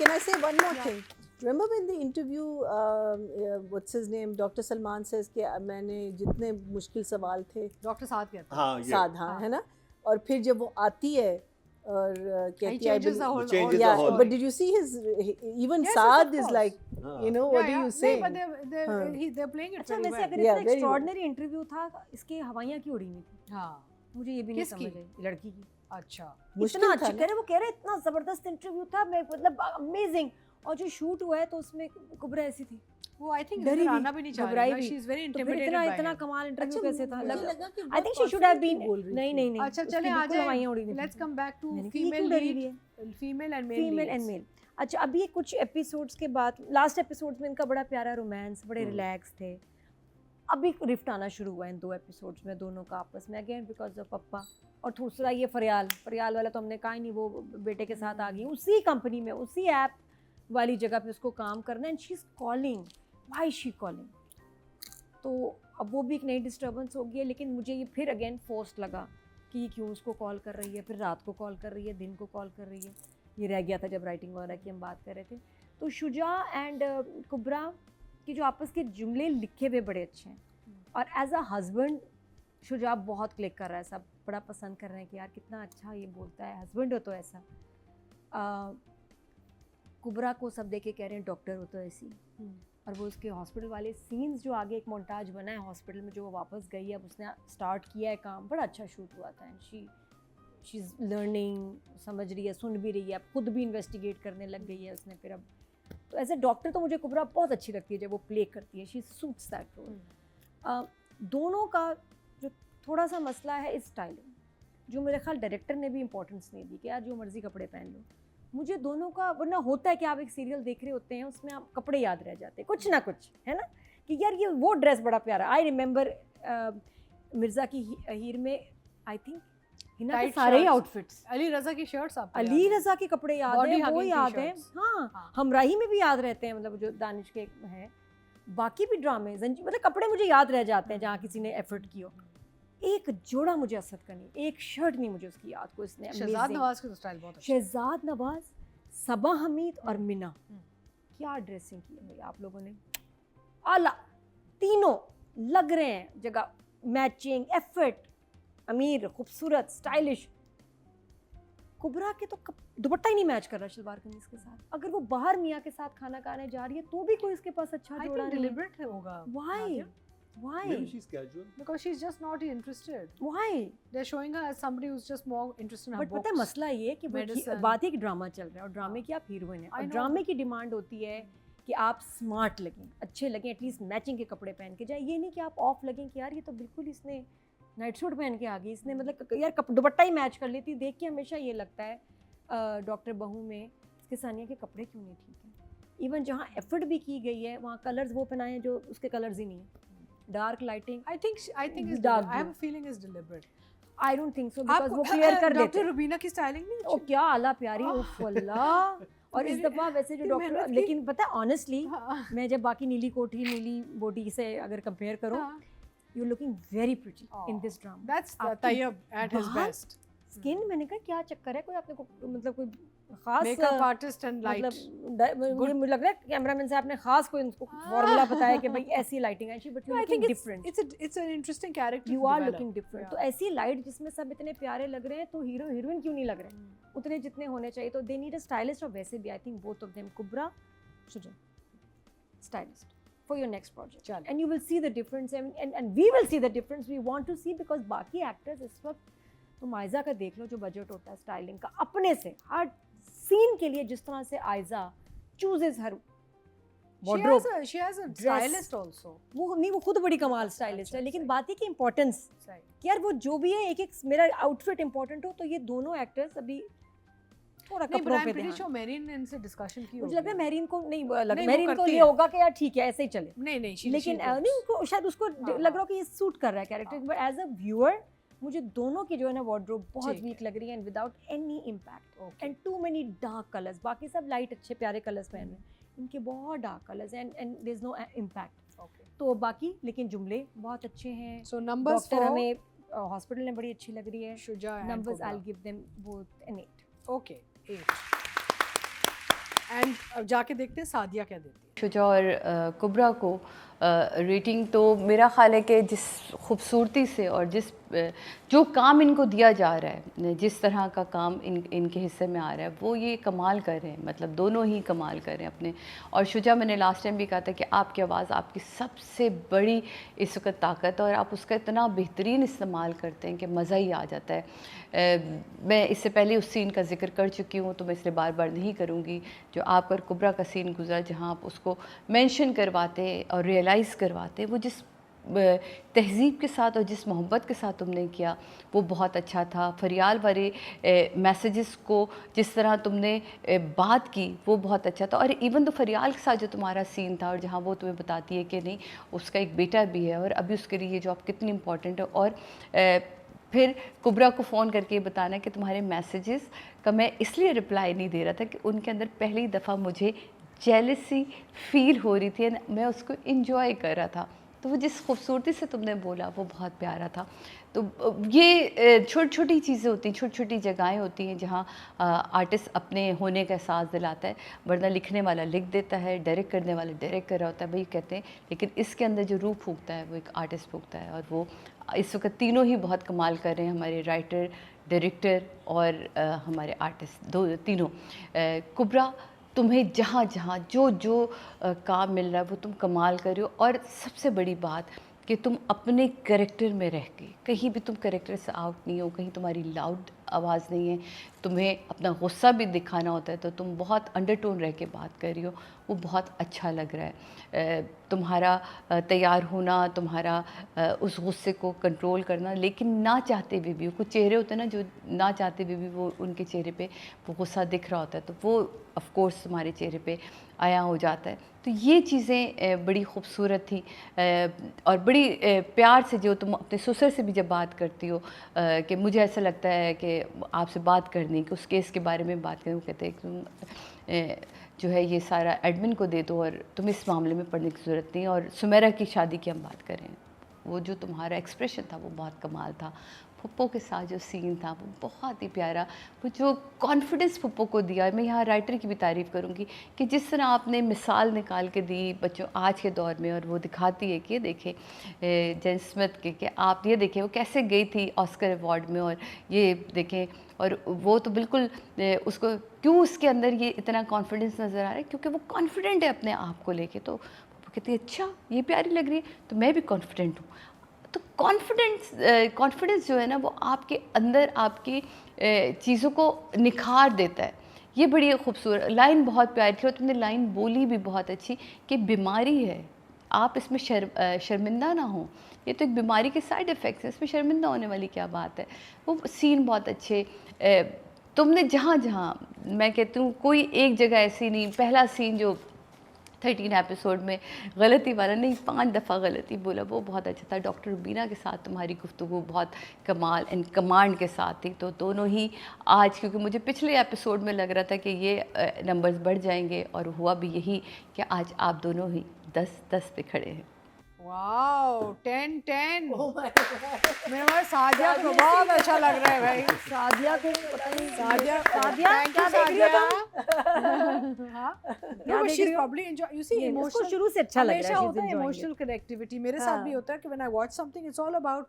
Can I say one more thing? Remember when the interview, what's his name, Dr. Salman says कि मैंने जितने मुश्किल सवाल थे, doctor साथ कहता है, हाँ, साध, हाँ, है ना, और फिर जब वो आती है और कहती है, changes the whole yeah, story. but did you see his, even Yes, Saad of is course. like, you know, what do you say? नहीं, but they're playing it अच्छा, very वैसे well. अगर इतना एक्स्ट्राऑर्डिनरी इंटरव्यू था, इसके हवाइयाँ क्यों उड़ी हुई थी? हाँ, मुझे ये भी नहीं किसकी? समझ आई, लड़की की। अच्छा, इतना अच्छा कह रहे, वो कह रहे इतना जबरदस्त इंटरव्यू था, मैं मतलब अमेजिंग, और जो शूट हुआ है तो उसमें कुबरा ऐसी थी, वो आई थिंक डरी आना भी नहीं चाह घबराई रही, भी, शी इज वेरी तो फिर इंटिमिडेटेड इतना कमाल इंटरव्यू कैसे था? मुझे लगा कि I think she should have been, नहीं, अच्छा चले आ जाए, let's come back to female lead, female and male. अच्छा, अभी कुछ एपिसोड्स के बाद, लास्ट एपिसोड्स में इनका बड़ा प्यारा रोमांस, बड़े रिलैक्स थे, अभी रिफ्ट आना शुरू हुआ इन 2 एपिसोड्स में दोनों का आपस में, अगेन बिकॉज ऑफ पप्पा, और दूसरा ये फरियाल वाला तो हमने कहा ही नहीं, वो बेटे के साथ आ गई उसी कंपनी में, उसी ऐप वाली जगह पे उसको काम करना, and she is calling, why she calling, तो अब वो भी एक नई डिस्टर्बेंस हो गई है। लेकिन मुझे ये फिर अगेन फोर्स्ड लगा कि ये क्यों उसको कॉल कर रही है, फिर रात को कॉल कर रही है, दिन को कॉल कर रही है, ये रह गया था जब राइटिंग वगैरह की हम बात कर रहे थे। तो शुजा एंड कुबरा के जो आपस के जुमले लिखे हुए बड़े अच्छे हैं, और एज अ हस्बैंड शुजा बहुत क्लिक कर रहा है, सब बड़ा पसंद कर रहे हैं कि यार कितना अच्छा ये बोलता है, हस्बैंड हो तो ऐसा। कुबरा को सब देख के कह रहे हैं डॉक्टर हो तो ऐसी, और वो उसके हॉस्पिटल वाले सीन्स जो आगे एक मोन्टाज बना है हॉस्पिटल में, जो वो वापस गई है, अब उसने स्टार्ट किया है काम, बड़ा अच्छा शूट हुआ था। एंड शी इज़ लर्निंग, समझ रही है, सुन भी रही है, अब खुद भी इन्वेस्टिगेट करने लग गई है उसने फिर अब। तो एज ए डॉक्टर तो मुझे कुबरा बहुत अच्छी लगती है जब वो प्ले करती है, शी सूट्स दैट रोल। दोनों का जो थोड़ा सा मसला है इस स्टाइलिंग, जो मेरे ख्याल डायरेक्टर ने भी इंपॉर्टेंस नहीं दी कि यार जो मर्जी कपड़े पहन लो। मुझे दोनों का, वरना होता है कि आप एक सीरियल देख रहे होते हैं उसमें आप कपड़े याद रह जाते हैं कुछ ना कुछ, है ना, कि यार ये वो ड्रेस बड़ा प्यारा। आई रिमेंबर मिर्ज़ा की हीर में आई थिंक हिना के Tight सारे ही shirts. आउटफिट्स, अली रजा की शर्ट्स आपको अली याद है? रज़ा के कपड़े याद Body हैं, वो hugging याद हैं, t-shirts. हाँ, हाँ. हमराही में भी याद रहते हैं, मतलब जो दानिश के हैं, बाकी भी ड्रामे मतलब कपड़े मुझे याद रह जाते हैं जहाँ किसी ने एफर्ट किया। एक जोड़ा मुझे असद का नहीं, एक शर्ट नहीं मुझे उसकी याद को, इसने शहजाद amazing। नवाज की स्टाइल बहुत अच्छा है। शहजाद नवाज, सबा हमीद और मिना, क्या ड्रेसिंग की है भाई आप लोगों ने, आला, तीनों लग रहे हैं जगह, मैचिंग, एफर्ट, अमीर, खूबसूरत, स्टाइलिश। कुबरा के तो दुपट्टा ही नहीं मैच कर रहा शलवार कमीज के साथ। अगर वो बाहर मियाँ के साथ खाना खाने जा रही है तो भी कोई इसके पास अच्छा I जोड़ा think नहीं है। deliberate होगा। Why? Nadia. Why? Maybe she's casual. Because she's just not interested. Why? They're showing her as somebody who's just more interested in her but पता है books. मसला ये कि medicine. बात ही कि ड्रामा चल रहा है और ड्रामे की आप हीरोइन है I और know. ड्रामे की डिमांड होती है कि आप स्मार्ट लगें, अच्छे लगें, एटलीस्ट मैचिंग के कपड़े पहन के जाए। ये नहीं कि आप ऑफ लगें कि यार ये तो बिल्कुल इसने नाइट सूट पहन के आ गई, इसने मतलब यार दुपट्टा ही मैच कर लेती। देख के हमेशा ये लगता है डॉक्टर बहू में इसके सानिया के कपड़े क्यों नहीं ठीक है। इवन जहाँ एफर्ट भी की गई है वहाँ कलर्स वो पहनाए हैं जो उसके कलर्स ही नहीं है, dark lighting. I think it's Dark I have blue. a feeling it's deliberate. I don't think so, because वो क्लियर कर देते डॉक्टर हैं। रुबीना की स्टाइलिंग नहीं ओ क्या आला प्यारी, उफ अल्लाह। और इस मेरे- दफ़ा वैसे जो मेरी डॉक्टर, मेहनत की- लेकिन पता है ऑनेस्टली हाँ, मैं जब बाकी नीली कोठी नीली बॉडी से अगर कंपेयर करूँ, हाँ. You looking very pretty in Oh, this drama. That's आपकी Tayyab at his बात- best. स्किन, मैंने कहा क्या चक्कर है, कोई आपने मतलब कोई खास Makeup artist and light. मतलब ये मुझे लग रहा है कैमरामैन साहब ने खास कोई उनको फॉर्मूला बताया कि भाई ऐसी लाइटिंग है, but you I looking think different, it's an interesting character. You to are develop. Looking different. Yeah. तो ऐसी लाइट जिसमें सब इतने प्यारे लग रहे हैं तो हीरो हीरोइन क्यों नहीं लग रहे हैं उतने जितने होने चाहिए। तो दे नीड अ स्टाइलिस्ट। और वैसे भी I think both of them, Kubra, Sujan, stylist for your next project, चलो। and you will see the difference, and we will see the difference we want to see, because बाकी actors इस वक्त तो आयजा का देख लो जो बजट होता है स्टाइलिंग का, अपने से हर सीन के लिए जिस तरह से Aiza chooses her wardrobe, She has a dress. stylist also. वो नहीं, वो खुद बड़ी कमाल स्टाइलिस्ट है। अच्छा, लेकिन सही। बात है कि इम्पोर्टेंस Right. कि यार वो जो भी है, एक एक मेरा आउटफिट इंपॉर्टेंट हो, तो ये दोनों एक्टर्स अभी थोड़ा नहीं, but कपड़ों I'm पे pretty ध्यान। sure Marine ने इनसे discussion की मुझे लग रहा है होगी। मेरीन को नहीं, नहीं, वो मेरीन को करती ये है। होगा कि यार ठीक है ऐसे ही चले, नहीं, लेकिन she नहीं उनको शायद उसको हाँ, लग रहा हो कि ये सूट कर रहा है कैरेक्टर, हाँ। बट एज अ व्यूअर मुझे दोनों की जो है ना वार्डरोब बहुत ठीक वीक लग रही है, and without any impact Okay. And too many dark colours. बाकी सब लाइट अच्छे प्यारे कलर्स पहन रहे हैं, इनके बहुत dark colours and there is no impact. Okay. तो बाकी लेकिन जुमले बहुत अच्छे हैं। So numbers डॉक्टर for हमें हॉस्पिटल में बड़ी अच्छी लग रही है। Shuja and numbers I Cobra. Will give them both an 8। Okay, 8. And अब जाके देखते हैं सादिया क्या देती है। शुजा और कुबरा को रेटिंग तो मेरा ख्याल है कि जिस खूबसूरती से और जो काम इनको दिया जा रहा है, जिस तरह का काम इनके हिस्से में आ रहा है, वो ये कमाल कर रहे हैं, मतलब दोनों ही कमाल कर रहे हैं अपने। और शुजा, मैंने लास्ट टाइम भी कहा था कि आपकी आवाज़ आपकी सबसे बड़ी इस वक्त ताकत है और आप उसका इतना बेहतरीन इस्तेमाल करते हैं कि मज़ा ही आ जाता है। मैं इससे पहले उस सीन का जिक्र कर चुकी हूँ तो मैं इसलिए बार बार नहीं करूँगी, जो आप और कुबरा का सीन गुजरा जहाँ आप उसको मेंशन करवाते और रियलाइज़ करवाते, वो जिस तहज़ीब के साथ और जिस मोहब्बत के साथ तुमने किया वो बहुत अच्छा था। फरियाल वाले मैसेजेस को जिस तरह तुमने बात की वो बहुत अच्छा था। और इवन तो फरियाल के साथ जो तुम्हारा सीन था और जहाँ वो तुम्हें बताती है कि नहीं उसका एक बेटा भी है और अभी उसके लिए जो आप कितनी इम्पोर्टेंट है, और फिर कुबरा को फ़ोन करके बताना कि तुम्हारे मैसेजेस का मैं इसलिए रिप्लाई नहीं दे रहा था कि उनके अंदर पहली दफ़ा मुझे जेलसी फील हो रही थी, मैं उसको इंजॉय कर रहा था। तो वो जिस खूबसूरती से तुमने बोला वो बहुत प्यारा था। तो ये छोटी छोटी चीज़ें होती हैं, छोटी छोटी जगहें होती हैं जहाँ आर्टिस्ट अपने होने का एहसास दिलाता है। वरना लिखने वाला लिख देता है, डायरेक्ट करने वाला डायरेक्ट कर रहा होता है, वही कहते हैं। लेकिन इसके अंदर जो रूह फूंकता है वो एक आर्टिस्ट फूंकता है, और वो इस वक्त तीनों ही बहुत कमाल कर रहे हैं, हमारे राइटर, डायरेक्टर और हमारे आर्टिस्ट, तीनों। कुबरा तुम्हें जहाँ जहाँ जो जो काम मिल रहा है वो तुम कमाल कर रहे हो। और सबसे बड़ी बात कि तुम अपने कैरेक्टर में रह के, कहीं भी तुम कैरेक्टर से आउट नहीं हो, कहीं तुम्हारी लाउड आवाज़ नहीं है, तुम्हें अपना गुस्सा भी दिखाना होता है तो तुम बहुत अंडरटोन रह के बात कर रही हो, वो बहुत अच्छा लग रहा है। तुम्हारा तैयार होना, तुम्हारा उस गुस्से को कंट्रोल करना, लेकिन ना चाहते हुए भी, कुछ चेहरे होते हैं ना जो ना चाहते हुए भी वो उनके चेहरे पे वो गुस्सा दिख रहा होता है, तो वो ऑफ कोर्स तुम्हारे चेहरे पे आया हो जाता है। तो ये चीज़ें बड़ी खूबसूरत थी और बड़ी प्यार से जो तुम अपने ससुर से भी जब बात करती हो कि मुझे ऐसा लगता है कि आपसे बात करनी, कि उस केस के बारे में बात करें, वो कहते हैं कि तुम जो है ये सारा एडमिन को दे दो और तुम्हें इस मामले में पढ़ने की ज़रूरत नहीं। और सुमेरा की शादी की हम बात करें, वो जो तुम्हारा एक्सप्रेशन था वो बहुत कमाल था। फुप्पो के साथ जो सीन था वो बहुत ही प्यारा, वो जो कॉन्फिडेंस फुप्पो को दिया। मैं यहाँ राइटर की भी तारीफ़ करूँगी कि जिस तरह आपने मिसाल निकाल के दी बच्चों आज के दौर में, और वो दिखाती है कि ये देखें जेन स्मिथ के, कि आप ये देखें वो कैसे गई थी ऑस्कर अवार्ड में, और ये देखें, और वो तो बिल्कुल उसको क्यों उसके अंदर ये इतना कॉन्फिडेंस नज़र आ रहा है, क्योंकि वो कॉन्फिडेंट है अपने आप को लेके। तो वो कहती है अच्छा ये प्यारी लग रही है तो मैं भी कॉन्फिडेंट हूँ। तो कॉन्फिडेंस जो है ना वो आपके अंदर आपकी चीज़ों को निखार देता है। ये बड़ी खूबसूरत लाइन, बहुत प्यारी थी, और तुमने लाइन बोली भी बहुत अच्छी कि बीमारी है, आप इसमें शर्मिंदा ना हो, ये तो एक बीमारी के साइड इफ़ेक्ट्स हैं, इसमें शर्मिंदा होने वाली क्या बात है। वो सीन बहुत अच्छे, तुमने जहाँ जहाँ, मैं कहती हूँ कोई एक जगह ऐसी नहीं, पहला सीन जो 13 एपिसोड में गलती वाला नहीं, 5 दफ़ा गलती बोला, वो बहुत अच्छा था। डॉक्टर रुबीना के साथ तुम्हारी गुफ्तगू बहुत कमाल एंड कमांड के साथ थी। तो दोनों ही आज, क्योंकि मुझे पिछले एपिसोड में लग रहा था कि ये नंबर्स बढ़ जाएंगे, और हुआ भी यही कि आज आप दोनों ही 10-10 पे खड़े हैं। वाओ 10-10। Oh my God. मेरे को सादिया को बहुत अच्छा लग रहा है भाई। सादिया को पता नहीं, सादिया सादिया क्या देख रही हो तुम? हाँ क्या no, but देख she's रही हो? probably enjoy, you see नहीं, उसको emotional, शुरू से अच्छा लग रहा हमेशा है, होता है she's enjoying emotional it. Connectivity. मेरे साथ भी हाँ। होता है कि when I watch something it's all about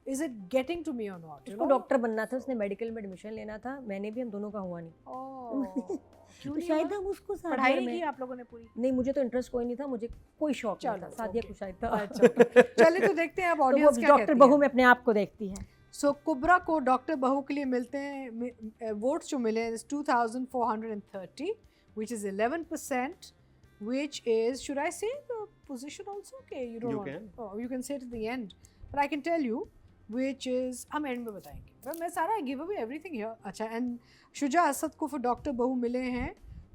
is it getting to me or not, you उसको know? डॉक्टर बनना था, उसने मेडिकल में एडमिशन लेना था, मैंने भी, हम दोनों का हुआ नहीं। Oh, क्यों तो नहीं शायद हुआ? हम उसको पढ़ाई सादिया नहीं में, की आप लोगों ने पूरी? नहीं मुझे तो इंटरेस्ट कोई नहीं था, मुझे कोई शौक नहीं चलो, था, सादिया okay. को शायद था। अच्छा चलिए तो देखते हैं अब तो वो ऑडियंस क्या डॉक्टर कहती बहू है। में अपने आप को देखती है। सो कुबरा को डॉक्टर बहू के लिए मिलते हैं वोट्स जो मिले हैं 2430 which is 11%, which is, should I say the position also? Okay, you don't You want. can. Oh, you can say it at the end, but I can tell you which is, हम and में बताएंगे। मैं सारा give away everything here. अच्छा, and Shuja Asad को for doctor बहू मिले हैं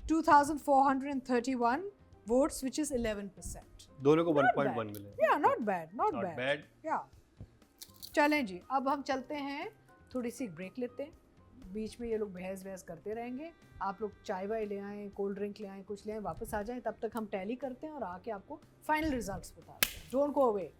2431 votes, which is 11%. दोनों को Not 1.1 bad. मिले। Yeah, not bad, not Not bad. bad. Yeah. चलें जी, अब हम चलते हैं, थोड़ी सी ब्रेक लेते हैं। बीच में ये लोग बहस करते रहेंगे, आप लोग चाय वाय ले आएँ, कोल्ड ड्रिंक ले आएँ, कुछ ले आएँ, वापस आ जाएं। तब तक हम टैली करते हैं और आके आपको फाइनल रिजल्ट्स बताते हैं। Don't go away.